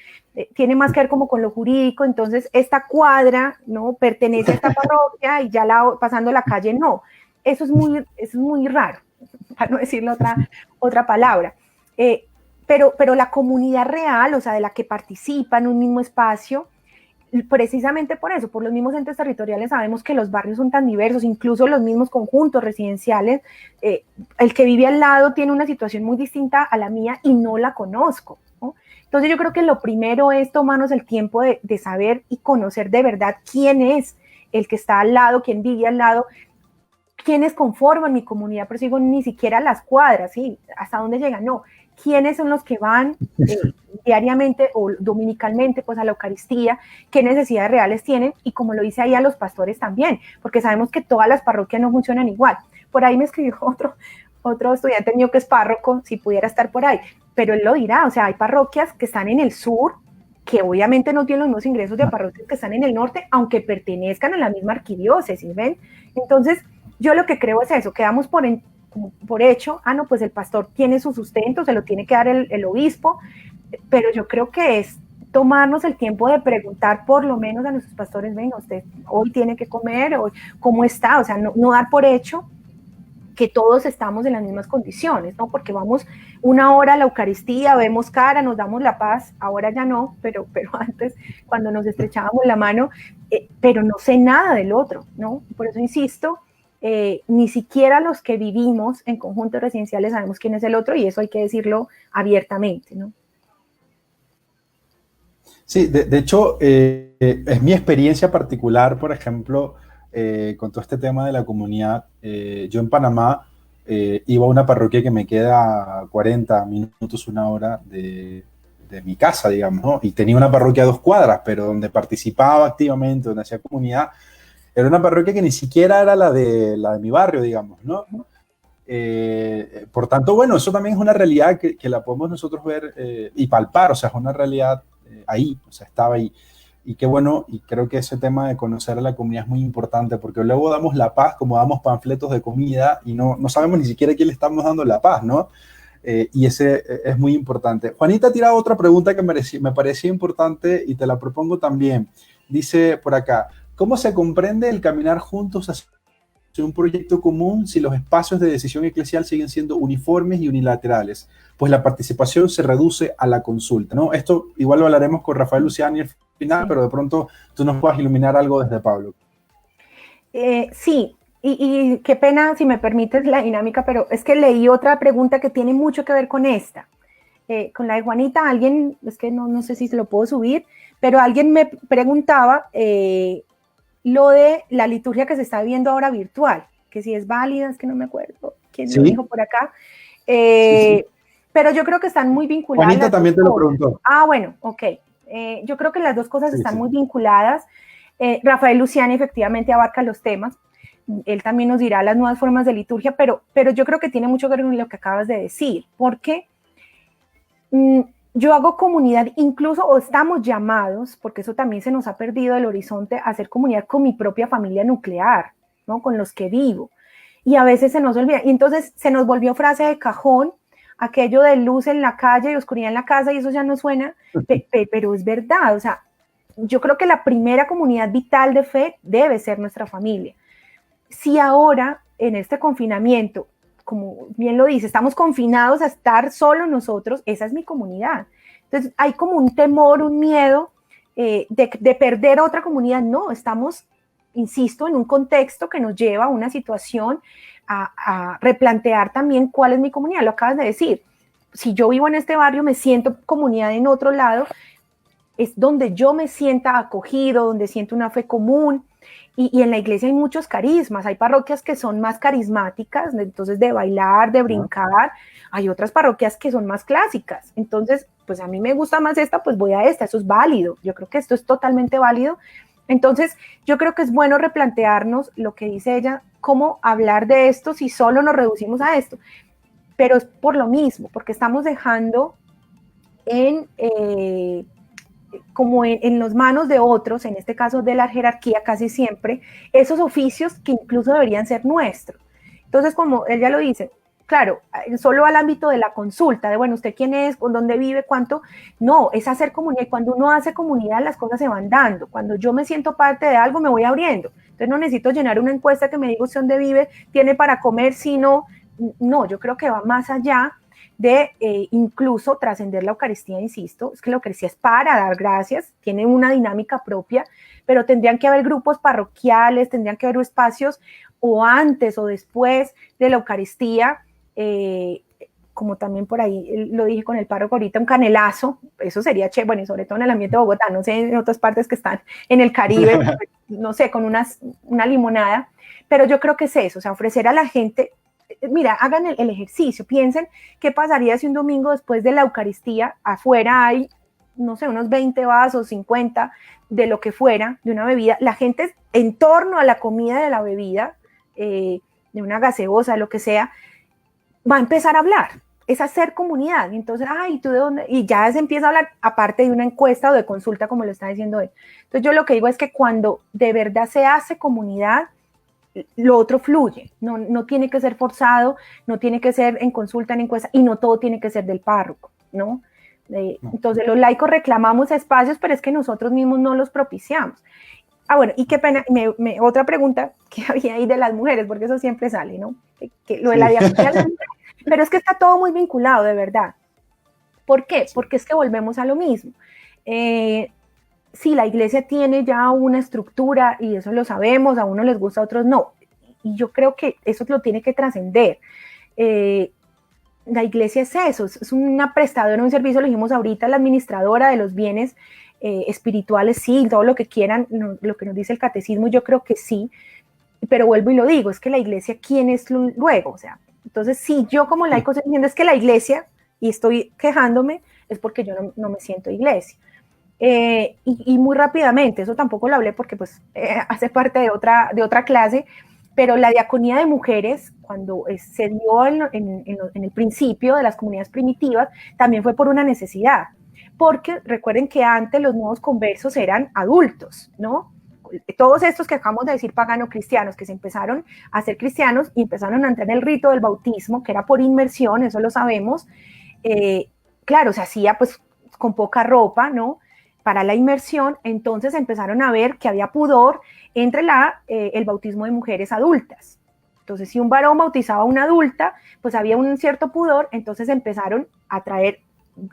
tiene más que ver como con lo jurídico. Entonces esta cuadra, ¿no?, pertenece a esta parroquia y ya pasando la calle no. Eso es muy raro, para no decirle otra palabra. Pero la comunidad real, o sea, de la que participa en un mismo espacio, precisamente por eso, por los mismos entes territoriales sabemos que los barrios son tan diversos, incluso los mismos conjuntos residenciales, el que vive al lado tiene una situación muy distinta a la mía y no la conozco, ¿no? Entonces yo creo que lo primero es tomarnos el tiempo de saber y conocer de verdad quién es el que está al lado, quién vive al lado, quiénes conforman mi comunidad, pero digo, ni siquiera las cuadras, ¿sí? ¿Hasta dónde llegan? No, quiénes son los que van diariamente o dominicalmente pues a la Eucaristía, qué necesidades reales tienen, y como lo dice ahí, a los pastores también, porque sabemos que todas las parroquias no funcionan igual. Por ahí me escribió otro estudiante mío que es párroco, si pudiera estar por ahí, pero él lo dirá, o sea, hay parroquias que están en el sur, que obviamente no tienen los mismos ingresos de parroquias que están en el norte, aunque pertenezcan a la misma arquidiócesis, ¿ven? Entonces, yo lo que creo es eso, quedamos por hecho, no, pues el pastor tiene su sustento, se lo tiene que dar el obispo, pero yo creo que es tomarnos el tiempo de preguntar por lo menos a nuestros pastores, venga, usted hoy tiene que comer, hoy, ¿cómo está? O sea, no dar por hecho que todos estamos en las mismas condiciones, ¿no? Porque vamos una hora a la Eucaristía, vemos cara, nos damos la paz, ahora ya no, pero antes, cuando nos estrechábamos la mano, pero no sé nada del otro, ¿no? Por eso insisto, ni siquiera los que vivimos en conjuntos residenciales sabemos quién es el otro, y eso hay que decirlo abiertamente, ¿no? Sí, de hecho, es mi experiencia particular, por ejemplo, con todo este tema de la comunidad. Yo en Panamá iba a una parroquia que me queda a 40 minutos, una hora de mi casa, digamos, ¿no? Y tenía una parroquia a 2 cuadras, pero donde participaba activamente, donde hacía comunidad. Era una parroquia que ni siquiera era la de mi barrio, digamos, ¿no? Por tanto, bueno, eso también es una realidad que la podemos nosotros ver y palpar, o sea, es una realidad ahí, o sea, estaba ahí. Y qué bueno, y creo que ese tema de conocer a la comunidad es muy importante, porque luego damos la paz como damos panfletos de comida y no sabemos ni siquiera a quién le estamos dando la paz, ¿no? Y ese es muy importante. Juanita ha tirado otra pregunta que me parecía importante y te la propongo también. Dice por acá, ¿cómo se comprende el caminar juntos hacia un proyecto común si los espacios de decisión eclesial siguen siendo uniformes y unilaterales? Pues la participación se reduce a la consulta, ¿no? Esto igual lo hablaremos con Rafael Luciani al final, sí, pero de pronto tú nos puedas iluminar algo desde Pablo. Sí, y qué pena si me permites la dinámica, pero es que leí otra pregunta que tiene mucho que ver con esta. Con la de Juanita, alguien, es que no sé si se lo puedo subir, pero alguien me preguntaba lo de la liturgia que se está viendo ahora virtual, que si es válida, es que no me acuerdo quién lo dijo por acá. Sí. Pero yo creo que están muy vinculadas. Juanita también te lo preguntó. Bueno, ok. Yo creo que las dos cosas están muy vinculadas. Rafael Luciani efectivamente abarca los temas. Él también nos dirá las nuevas formas de liturgia, pero yo creo que tiene mucho que ver con lo que acabas de decir, porque yo hago comunidad, incluso, o estamos llamados, porque eso también se nos ha perdido del horizonte, a hacer comunidad con mi propia familia nuclear, ¿no? Con los que vivo. Y a veces se nos olvida. Y entonces se nos volvió frase de cajón, aquello de luz en la calle y oscuridad en la casa, y eso ya no suena, pero es verdad. O sea, yo creo que la primera comunidad vital de fe debe ser nuestra familia. Si ahora, en este confinamiento, como bien lo dice, estamos confinados a estar solo nosotros, esa es mi comunidad. Entonces hay como un temor, un miedo de perder otra comunidad. No, estamos, insisto, en un contexto que nos lleva a una situación a replantear también cuál es mi comunidad. Lo acabas de decir, si yo vivo en este barrio, me siento comunidad en otro lado, es donde yo me sienta acogido, donde siento una fe común. Y en la iglesia hay muchos carismas, hay parroquias que son más carismáticas, entonces de bailar, de brincar, hay otras parroquias que son más clásicas, entonces pues a mí me gusta más esta, pues voy a esta, eso es válido, yo creo que esto es totalmente válido. Entonces yo creo que es bueno replantearnos lo que dice ella, cómo hablar de esto si solo nos reducimos a esto, pero es por lo mismo, porque estamos dejando como en las manos de otros, en este caso de la jerarquía casi siempre, esos oficios que incluso deberían ser nuestros. Entonces, como ella lo dice, claro, solo al ámbito de la consulta, de bueno, ¿usted quién es? ¿Con dónde vive? ¿Cuánto? No, es hacer comunidad, y cuando uno hace comunidad las cosas se van dando, cuando yo me siento parte de algo me voy abriendo, entonces no necesito llenar una encuesta que me diga usted dónde vive, tiene para comer, sino, no, yo creo que va más allá de incluso trascender la Eucaristía, insisto, es que la Eucaristía es para dar gracias, tiene una dinámica propia, pero tendrían que haber grupos parroquiales, tendrían que haber espacios o antes o después de la Eucaristía, como también por ahí lo dije con el párroco ahorita, un canelazo, eso sería chévere, bueno, y sobre todo en el ambiente de Bogotá, no sé, en otras partes que están en el Caribe, no sé, con una limonada, pero yo creo que es eso, o sea, ofrecer a la gente, mira, hagan el ejercicio, piensen qué pasaría si un domingo después de la Eucaristía, afuera hay, no sé, unos 20 vasos, 50, de lo que fuera, de una bebida, la gente en torno a la comida de la bebida, de una gaseosa, lo que sea, va a empezar a hablar, es hacer comunidad, y entonces, ay, ¿tú de dónde? Y ya se empieza a hablar, aparte de una encuesta o de consulta, como lo está diciendo él. Entonces yo lo que digo es que cuando de verdad se hace comunidad, lo otro fluye, no tiene que ser forzado, no tiene que ser en consulta, en encuesta, y no todo tiene que ser del párroco, ¿no? Entonces los laicos reclamamos espacios, pero es que nosotros mismos no los propiciamos. Ah, bueno, y qué pena, otra pregunta que había ahí de las mujeres, porque eso siempre sale, ¿no? Que lo de la diaconía, pero es que está todo muy vinculado, de verdad. ¿Por qué? Porque es que volvemos a lo mismo. Sí, la iglesia tiene ya una estructura y eso lo sabemos, a unos les gusta, a otros no. Y yo creo que eso lo tiene que trascender. La iglesia es eso, es una prestadora, un servicio, lo dijimos ahorita, la administradora de los bienes espirituales, sí, todo lo que quieran, lo que nos dice el catecismo, yo creo que sí, pero vuelvo y lo digo, es que la iglesia, ¿quién es luego? O sea, entonces, si yo como laico estoy diciendo es que la iglesia, y estoy quejándome, es porque yo no me siento iglesia. Y muy rápidamente, eso tampoco lo hablé porque pues hace parte de otra clase, pero la diaconía de mujeres, cuando se dio en el principio de las comunidades primitivas, también fue por una necesidad, porque recuerden que antes los nuevos conversos eran adultos, ¿no? Todos estos que acabamos de decir pagano-cristianos, que se empezaron a ser cristianos y empezaron a entrar en el rito del bautismo, que era por inmersión, eso lo sabemos, claro, se hacía pues con poca ropa, ¿no? Para la inmersión, entonces empezaron a ver que había pudor entre el bautismo de mujeres adultas. Entonces, si un varón bautizaba a una adulta, pues había un cierto pudor, entonces empezaron a traer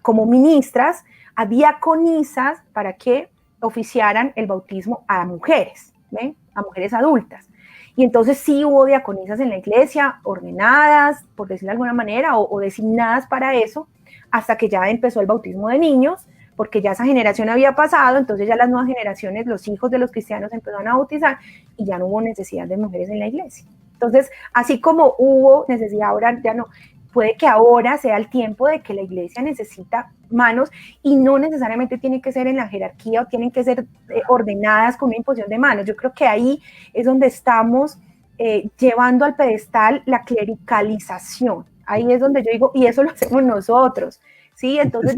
como ministras a diaconisas para que oficiaran el bautismo a mujeres, ¿ven? A mujeres adultas. Y entonces sí hubo diaconisas en la iglesia, ordenadas, por decirlo de alguna manera, o designadas para eso, hasta que ya empezó el bautismo de niños, porque ya esa generación había pasado, entonces ya las nuevas generaciones, los hijos de los cristianos empezaron a bautizar y ya no hubo necesidad de mujeres en la iglesia. Entonces, así como hubo necesidad, ahora ya no. Puede que ahora sea el tiempo de que la iglesia necesita manos y no necesariamente tiene que ser en la jerarquía o tienen que ser ordenadas con una imposición de manos. Yo creo que ahí es donde estamos llevando al pedestal la clericalización. Ahí es donde yo digo, y eso lo hacemos nosotros. Sí, entonces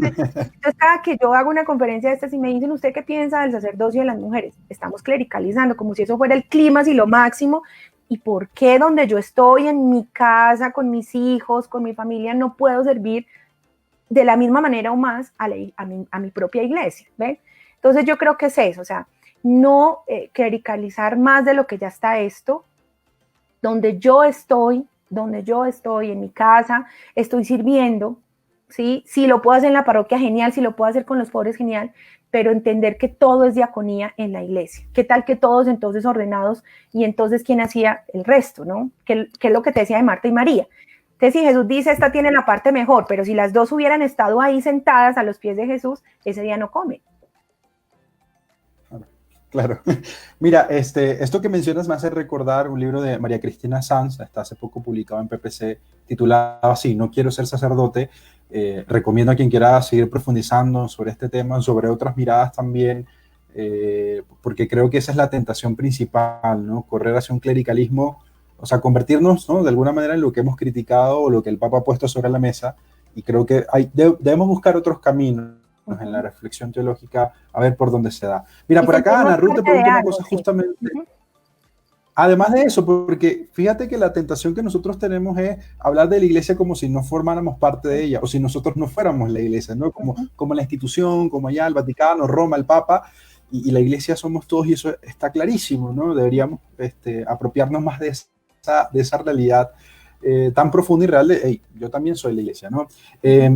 cada que yo hago una conferencia de estas y me dicen, ¿usted qué piensa del sacerdocio de las mujeres? Estamos clericalizando, como si eso fuera el clímax y lo máximo. ¿Y por qué donde yo estoy en mi casa, con mis hijos, con mi familia, no puedo servir de la misma manera o más a mi propia iglesia? ¿Ven? Entonces yo creo que es eso, o sea, no clericalizar más de lo que ya está esto, donde yo estoy en mi casa, estoy sirviendo, ¿sí? Si lo puedo hacer en la parroquia, genial, si lo puedo hacer con los pobres, genial, pero entender que todo es diaconía en la iglesia. ¿Qué tal que todos entonces ordenados y entonces quién hacía el resto, ¿no? ¿Qué es lo que te decía de Marta y María? Entonces si Jesús dice, esta tiene la parte mejor, pero si las dos hubieran estado ahí sentadas a los pies de Jesús, ese día no comen. Claro. Mira, esto que mencionas me hace recordar un libro de María Cristina Sanz, está hace poco publicado en PPC, titulado así, No quiero ser sacerdote. Recomiendo a quien quiera seguir profundizando sobre este tema, sobre otras miradas también, porque creo que esa es la tentación principal, ¿no? Correr hacia un clericalismo, o sea, convertirnos, ¿no? De alguna manera en lo que hemos criticado o lo que el Papa ha puesto sobre la mesa, y creo que debemos buscar otros caminos en la reflexión teológica, a ver por dónde se da. Mira, por acá Ana Ruth te pregunta una cosa justamente. Además de eso, porque fíjate que la tentación que nosotros tenemos es hablar de la iglesia como si no formáramos parte de ella, o si nosotros no fuéramos la iglesia, ¿no? Como la institución, como allá el Vaticano, Roma, el Papa, y la iglesia somos todos, y eso está clarísimo, ¿no? Deberíamos apropiarnos más de esa realidad. tan profunda y real de, hey, yo también soy la iglesia, ¿no?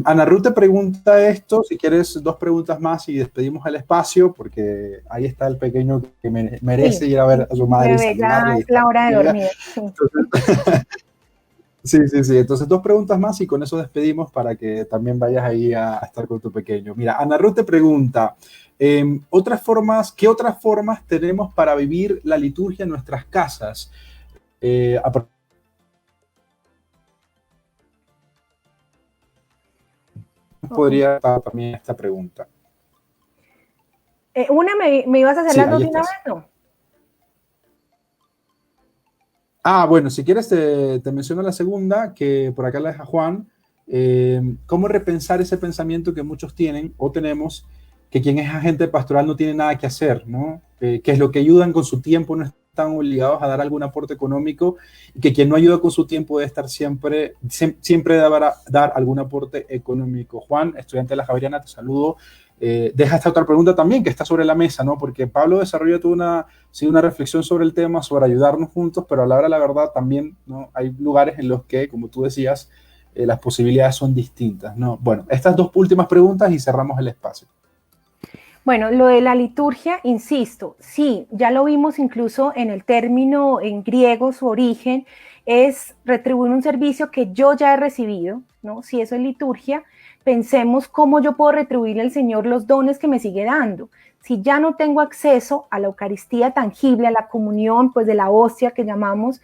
Ana Ruth te pregunta esto, si quieres 2 preguntas más y despedimos el espacio, porque ahí está el pequeño que merece Sí, ir a ver a su madre y bebé, ya saludarla y es la estar hora con de ella. dormir. Sí. Entonces, sí, sí, sí. Entonces, 2 preguntas más y con eso despedimos para que también vayas ahí a estar con tu pequeño. Mira, Ana Ruth te pregunta, ¿qué otras formas tenemos para vivir la liturgia en nuestras casas? Ok. Podría estar también esta pregunta. ¿Me ibas a hacer Sí, las dos ahí de una vez? estás. No. Bueno, si quieres te menciono la segunda, que por acá la deja Juan. ¿Cómo repensar ese pensamiento que muchos tienen o tenemos, que quien es agente pastoral no tiene nada que hacer, ¿no? Que es lo que ayudan con su tiempo, no están obligados a dar algún aporte económico, y que quien no ayuda con su tiempo debe estar siempre dar algún aporte económico. Juan, estudiante de la Javeriana, te saludo. Deja esta otra pregunta también que está sobre la mesa, ¿no? Porque Pablo desarrolló una reflexión sobre el tema, sobre ayudarnos juntos, pero a la hora de la verdad también, ¿no? Hay lugares en los que, como tú decías, las posibilidades son distintas, ¿no? Bueno, estas 2 últimas preguntas y cerramos el espacio. Bueno, lo de la liturgia, insisto, sí, ya lo vimos incluso en el término en griego, su origen es retribuir un servicio que yo ya he recibido, ¿no? Si eso es liturgia, pensemos cómo yo puedo retribuirle al Señor los dones que me sigue dando. Si ya no tengo acceso a la Eucaristía tangible, a la comunión, pues de la hostia que llamamos,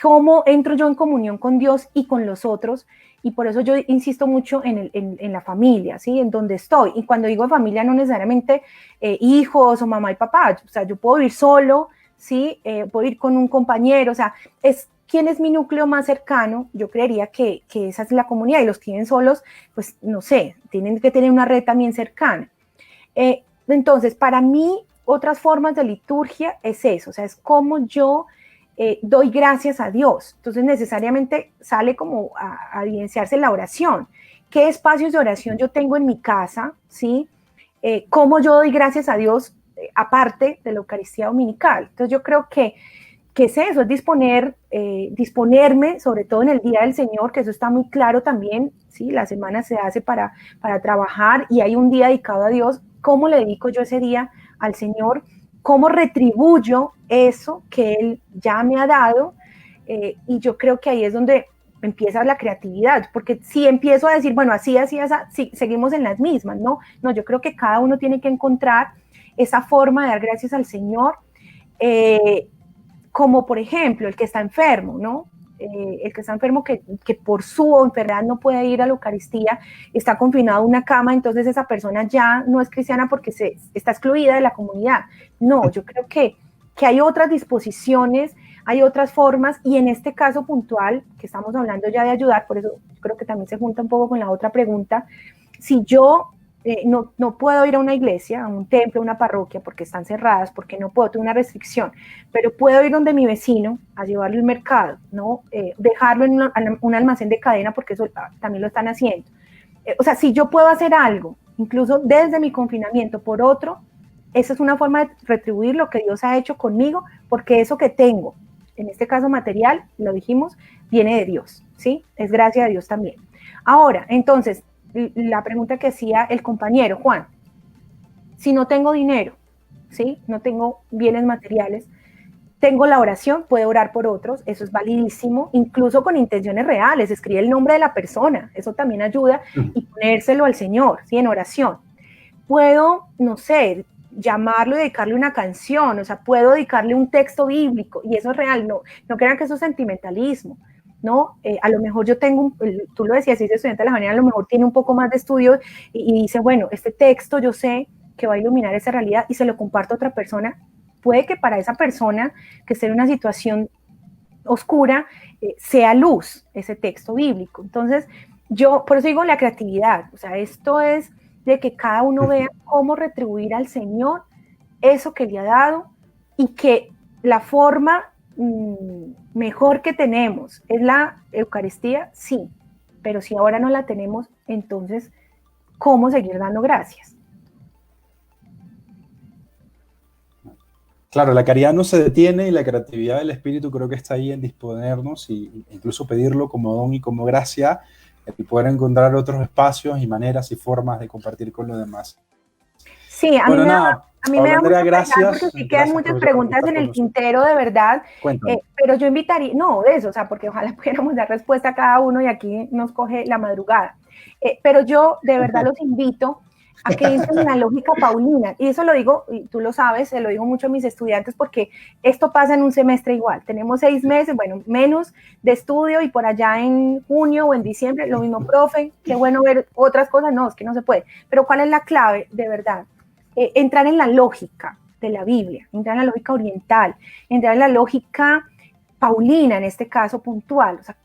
cómo entro yo en comunión con Dios y con los otros. Y por eso yo insisto mucho en la familia, ¿sí? En donde estoy. Y cuando digo familia, no necesariamente hijos o mamá y papá. O sea, yo puedo ir solo, ¿sí? Puedo ir con un compañero. O sea, quién es mi núcleo más cercano. Yo creería que esa es la comunidad. Y los que viven solos, pues no sé, tienen que tener una red también cercana. Entonces, para mí, otras formas de liturgia es eso. O sea, es como yo doy gracias a Dios. Entonces necesariamente sale como a evidenciarse la oración. ¿Qué espacios de oración yo tengo en mi casa? ¿Sí? ¿Cómo yo doy gracias a Dios aparte de la Eucaristía Dominical? Entonces yo creo que es eso, es disponerme, sobre todo en el Día del Señor, que eso está muy claro también, ¿sí? La semana se hace para trabajar y hay un día dedicado a Dios. ¿Cómo le dedico yo ese día al Señor? ¿Cómo retribuyo eso que Él ya me ha dado? Y yo creo que ahí es donde empieza la creatividad, porque si empiezo a decir, bueno, así, sí, seguimos en las mismas, ¿no? No, yo creo que cada uno tiene que encontrar esa forma de dar gracias al Señor, como por ejemplo el que está enfermo, ¿no? El que está enfermo que por su enfermedad no puede ir a la Eucaristía, está confinado a una cama, entonces esa persona ya no es cristiana porque está excluida de la comunidad. No, yo creo que hay otras disposiciones, hay otras formas, y en este caso puntual, que estamos hablando ya de ayudar, por eso creo que también se junta un poco con la otra pregunta, si yo no puedo ir a una iglesia, a un templo, a una parroquia, porque están cerradas, porque no puedo, tengo una restricción, pero puedo ir donde mi vecino a llevarlo al mercado, ¿no? Dejarlo en un almacén de cadena, porque eso también lo están haciendo. O sea, si yo puedo hacer algo, incluso desde mi confinamiento, por otro, esa es una forma de retribuir lo que Dios ha hecho conmigo, porque eso que tengo, en este caso material, lo dijimos, viene de Dios, ¿sí? Es gracia de Dios también. Ahora, entonces, la pregunta que hacía el compañero Juan, si no tengo dinero, ¿sí? No tengo bienes materiales, tengo la oración, puedo orar por otros, eso es validísimo, incluso con intenciones reales, escribe el nombre de la persona, eso también ayuda, y ponérselo al Señor, ¿sí? En oración. Puedo, no sé, llamarlo y dedicarle una canción, o sea, puedo dedicarle un texto bíblico, y eso es real, no crean que eso es sentimentalismo, ¿no? A lo mejor yo tengo, tú lo decías, si es estudiante de la mañana, a lo mejor tiene un poco más de estudio y dice, bueno, este texto yo sé que va a iluminar esa realidad y se lo comparto a otra persona. Puede que para esa persona que esté en una situación oscura sea luz ese texto bíblico. Entonces, yo por eso digo la creatividad, o sea, esto es de que cada uno vea cómo retribuir al Señor eso que le ha dado, y que la forma mejor que tenemos es la Eucaristía, sí, pero si ahora no la tenemos, entonces, ¿cómo seguir dando gracias? Claro, la caridad no se detiene y la creatividad del espíritu creo que está ahí en disponernos y incluso pedirlo como don y como gracia y poder encontrar otros espacios y maneras y formas de compartir con los demás. Sí, Bueno, nada, a mí me Paula da Andrea, mucho pesar porque gracias. sí quedan Gracias, muchas profesora, por preguntas estar en con el nosotros. tintero de verdad, Cuéntame. pero yo invitaría, no, de eso, o sea, porque ojalá pudiéramos dar respuesta a cada uno y aquí nos coge la madrugada. Pero yo de verdad los invito a que entren en la lógica paulina, y eso lo digo, y tú lo sabes, se lo digo mucho a mis estudiantes porque esto pasa en un semestre igual, tenemos 6 meses, bueno, menos de estudio y por allá en junio o en diciembre, lo mismo, profe, qué bueno ver otras cosas, no, es que no se puede, pero ¿cuál es la clave de verdad? Entrar en la lógica de la Biblia, entrar en la lógica oriental, entrar en la lógica paulina, en este caso puntual, o sea,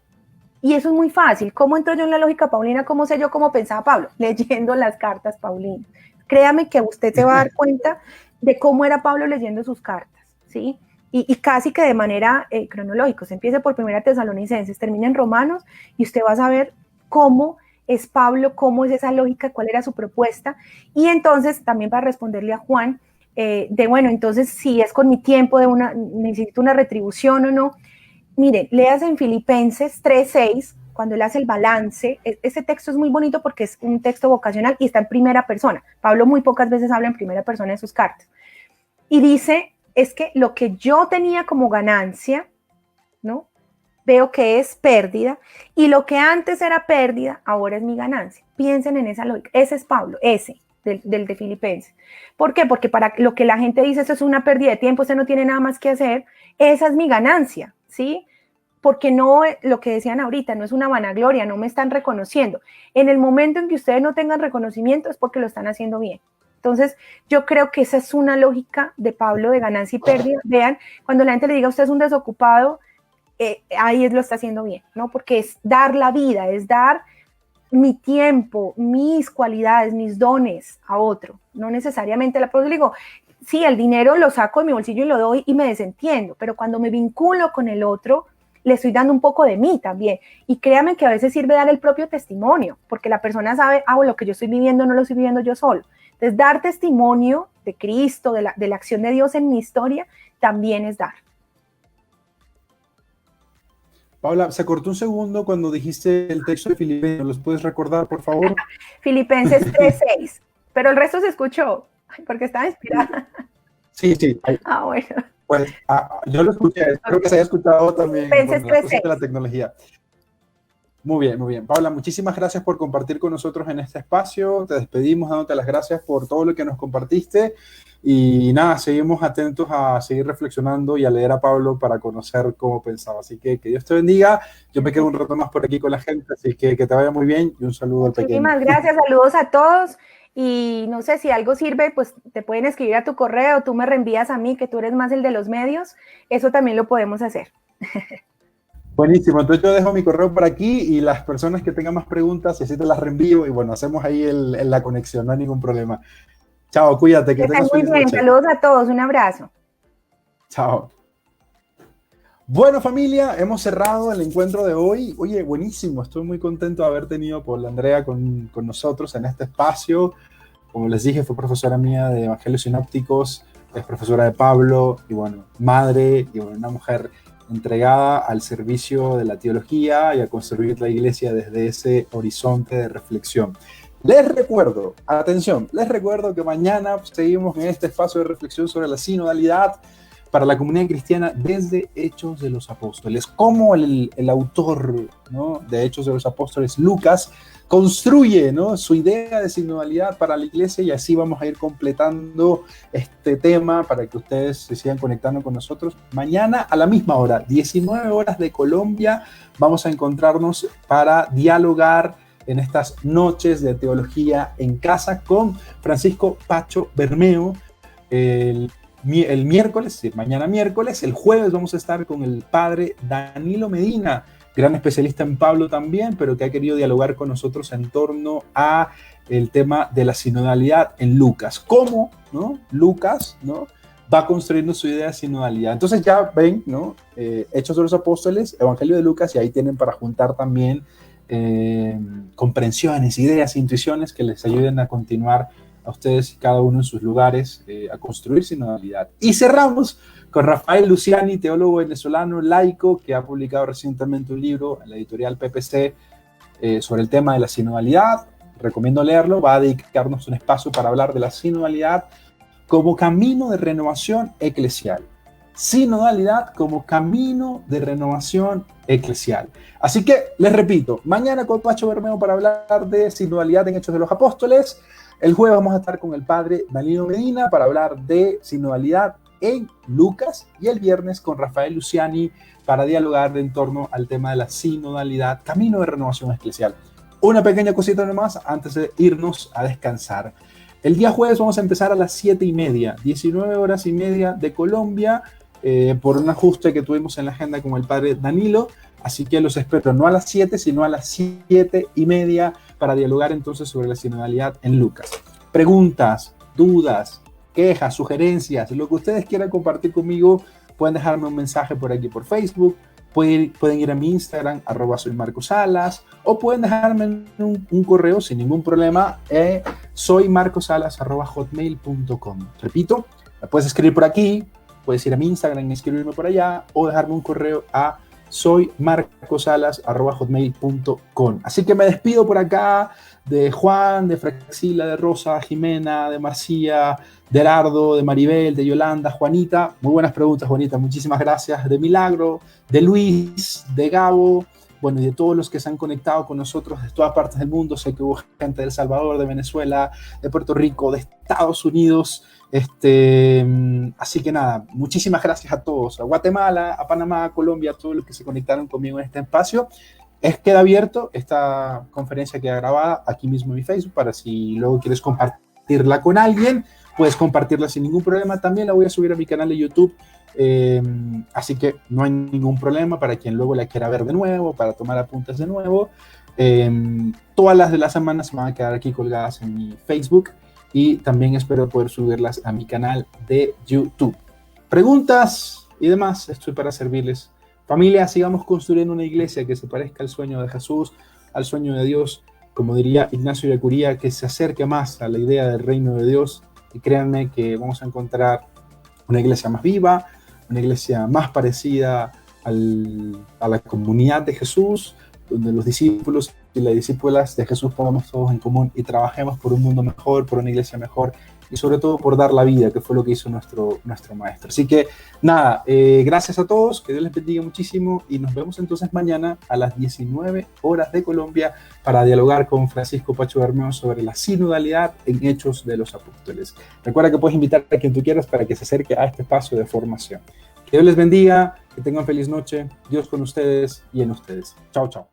y eso es muy fácil. ¿Cómo entro yo en la lógica paulina? ¿Cómo sé yo cómo pensaba Pablo? Leyendo las cartas paulinas. Créame que usted se va a dar cuenta de cómo era Pablo leyendo sus cartas, ¿sí? Y casi que de manera cronológica. Se empieza por Primera Tesalonicenses, termina en Romanos y usted va a saber cómo es Pablo, cómo es esa lógica, cuál era su propuesta. Y entonces, también para responderle a Juan, bueno, entonces si es con mi tiempo, necesito una retribución o no. Miren, leas en Filipenses 3:6, cuando él hace el balance. Ese texto es muy bonito porque es un texto vocacional y está en primera persona. Pablo muy pocas veces habla en primera persona en sus cartas. Y dice, es que lo que yo tenía como ganancia, ¿no? Veo que es pérdida, y lo que antes era pérdida, ahora es mi ganancia. Piensen en esa lógica. Ese es Pablo, ese del de Filipenses. ¿Por qué? Porque para lo que la gente dice, eso es una pérdida de tiempo, usted no tiene nada más que hacer, esa es mi ganancia, ¿sí? Porque no, lo que decían ahorita, no es una vanagloria, no me están reconociendo. En el momento en que ustedes no tengan reconocimiento es porque lo están haciendo bien. Entonces, yo creo que esa es una lógica de Pablo de ganancia y pérdida. Vean, cuando la gente le diga, usted es un desocupado, ahí lo está haciendo bien, ¿no? Porque es dar la vida, es dar mi tiempo, mis cualidades, mis dones a otro, no necesariamente la pues digo, sí, el dinero lo saco de mi bolsillo y lo doy y me desentiendo, pero cuando me vinculo con el otro, le estoy dando un poco de mí también. Y créanme que a veces sirve dar el propio testimonio, porque la persona sabe, bueno, lo que yo estoy viviendo no lo estoy viviendo yo solo. Entonces, dar testimonio de Cristo, de la acción de Dios en mi historia, también es dar. Paula, se cortó un segundo cuando dijiste el texto de Filipenses. ¿Los puedes recordar, por favor? Filipenses 3:6. Pero el resto se escuchó, porque estaba inspirada. Sí, sí. Bueno. Pues yo lo escuché, espero que se haya escuchado también Filipenses por las cosas 3:6. de la tecnología. Muy bien, muy bien. Paula, muchísimas gracias por compartir con nosotros en este espacio. Te despedimos dándote las gracias por todo lo que nos compartiste. Y nada, seguimos atentos a seguir reflexionando y a leer a Pablo para conocer cómo pensaba. Así que Dios te bendiga. Yo me quedo un rato más por aquí con la gente, así que te vaya muy bien y un saludo al pequeño. Muchísimas gracias, saludos a todos. Y no sé si algo sirve, pues te pueden escribir a tu correo, tú me reenvías a mí, que tú eres más el de los medios. Eso también lo podemos hacer. Buenísimo, entonces yo dejo mi correo por aquí y las personas que tengan más preguntas, así te las reenvío y bueno, hacemos ahí la conexión, no hay ningún problema. Chao, cuídate, que tengas muy feliz bien, noche. saludos a todos, un abrazo. Chao. Bueno, familia, hemos cerrado el encuentro de hoy. Oye, buenísimo, estoy muy contento de haber tenido a Paula Andrea con nosotros en este espacio. Como les dije, fue profesora mía de Evangelios Sinópticos, es profesora de Pablo y bueno, madre y bueno, una mujer entregada al servicio de la teología y a construir la iglesia desde ese horizonte de reflexión. Les recuerdo, atención, les recuerdo que mañana seguimos en este espacio de reflexión sobre la sinodalidad para la comunidad cristiana desde Hechos de los Apóstoles. Como el autor, ¿no?, de Hechos de los Apóstoles, Lucas, construye, ¿no?, su idea de sinodalidad para la iglesia, y así vamos a ir completando este tema para que ustedes se sigan conectando con nosotros. Mañana a la misma hora, 19 horas de Colombia, vamos a encontrarnos para dialogar en estas noches de teología en casa con Francisco Pacho Bermeo. El miércoles, es decir, mañana miércoles. El jueves vamos a estar con el padre Danilo Medina, gran especialista en Pablo también, pero que ha querido dialogar con nosotros en torno a el tema de la sinodalidad en Lucas. ¿Cómo, no?, Lucas, ¿no?, va construyendo su idea de sinodalidad? Entonces ya ven, ¿no?, Hechos de los Apóstoles, Evangelio de Lucas, y ahí tienen para juntar también comprensiones, ideas, intuiciones que les ayuden a continuar a ustedes y cada uno en sus lugares a construir sinodalidad. Y cerramos con Rafael Luciani, teólogo venezolano laico, que ha publicado recientemente un libro en la editorial PPC sobre el tema de la sinodalidad. Recomiendo leerlo, va a dedicarnos un espacio para hablar de la sinodalidad como camino de renovación eclesial. Sinodalidad como camino de renovación eclesial. Así que, les repito, mañana con Pacho Bermeo para hablar de sinodalidad en Hechos de los Apóstoles. El jueves vamos a estar con el padre Danilo Medina para hablar de sinodalidad en Lucas, y el viernes con Rafael Luciani para dialogar en torno al tema de la sinodalidad, camino de renovación eclesial. Una pequeña cosita nomás antes de irnos a descansar. El día jueves vamos a empezar a las 7:30, 19 horas y media de Colombia, por un ajuste que tuvimos en la agenda con el padre Danilo. Así que los espero no a las 7, sino a las 7:30 para dialogar entonces sobre la sinodalidad en Lucas. Preguntas, dudas, quejas, sugerencias, lo que ustedes quieran compartir conmigo, pueden dejarme un mensaje por aquí por Facebook, pueden ir a mi Instagram, @soymarcosalas, o pueden dejarme un correo sin ningún problema, soymarcosalas@hotmail.com. Repito, me puedes escribir por aquí, puedes ir a mi Instagram y escribirme por allá, o dejarme un correo a soymarcosalas@hotmail.com. Así que me despido por acá de Juan, de Fraxila, de Rosa, Jimena, de Marcia, de Herardo, de Maribel, de Yolanda, Juanita. Muy buenas preguntas, Juanita, muchísimas gracias. De Milagro, de Luis, de Gabo, bueno, y de todos los que se han conectado con nosotros de todas partes del mundo. Sé que hubo gente de El Salvador, de Venezuela, de Puerto Rico, de Estados Unidos. Así que nada, muchísimas gracias a todos, a Guatemala, a Panamá, a Colombia, a todos los que se conectaron conmigo en este espacio. Queda abierto, esta conferencia queda grabada aquí mismo en mi Facebook, para si luego quieres compartirla con alguien, puedes compartirla sin ningún problema. También la voy a subir a mi canal de YouTube, así que no hay ningún problema para quien luego la quiera ver de nuevo, para tomar apuntes de nuevo. Todas las de la semana se van a quedar aquí colgadas en mi Facebook, y también espero poder subirlas a mi canal de YouTube. Preguntas y demás, estoy para servirles. Familia, sigamos construyendo una iglesia que se parezca al sueño de Jesús, al sueño de Dios, como diría Ignacio de Curía, que se acerque más a la idea del reino de Dios. Y créanme que vamos a encontrar una iglesia más viva, una iglesia más parecida a la comunidad de Jesús, donde los discípulos y las discípulas de Jesús pongamos todos en común y trabajemos por un mundo mejor, por una iglesia mejor, y sobre todo por dar la vida, que fue lo que hizo nuestro maestro. Así que nada, gracias a todos, que Dios les bendiga muchísimo, y nos vemos entonces mañana a las 19 horas de Colombia para dialogar con Francisco Pacho Bermeo sobre la sinodalidad en Hechos de los Apóstoles. Recuerda que puedes invitar a quien tú quieras para que se acerque a este espacio de formación. Que Dios les bendiga, que tengan feliz noche, Dios con ustedes y en ustedes. Chao, chao.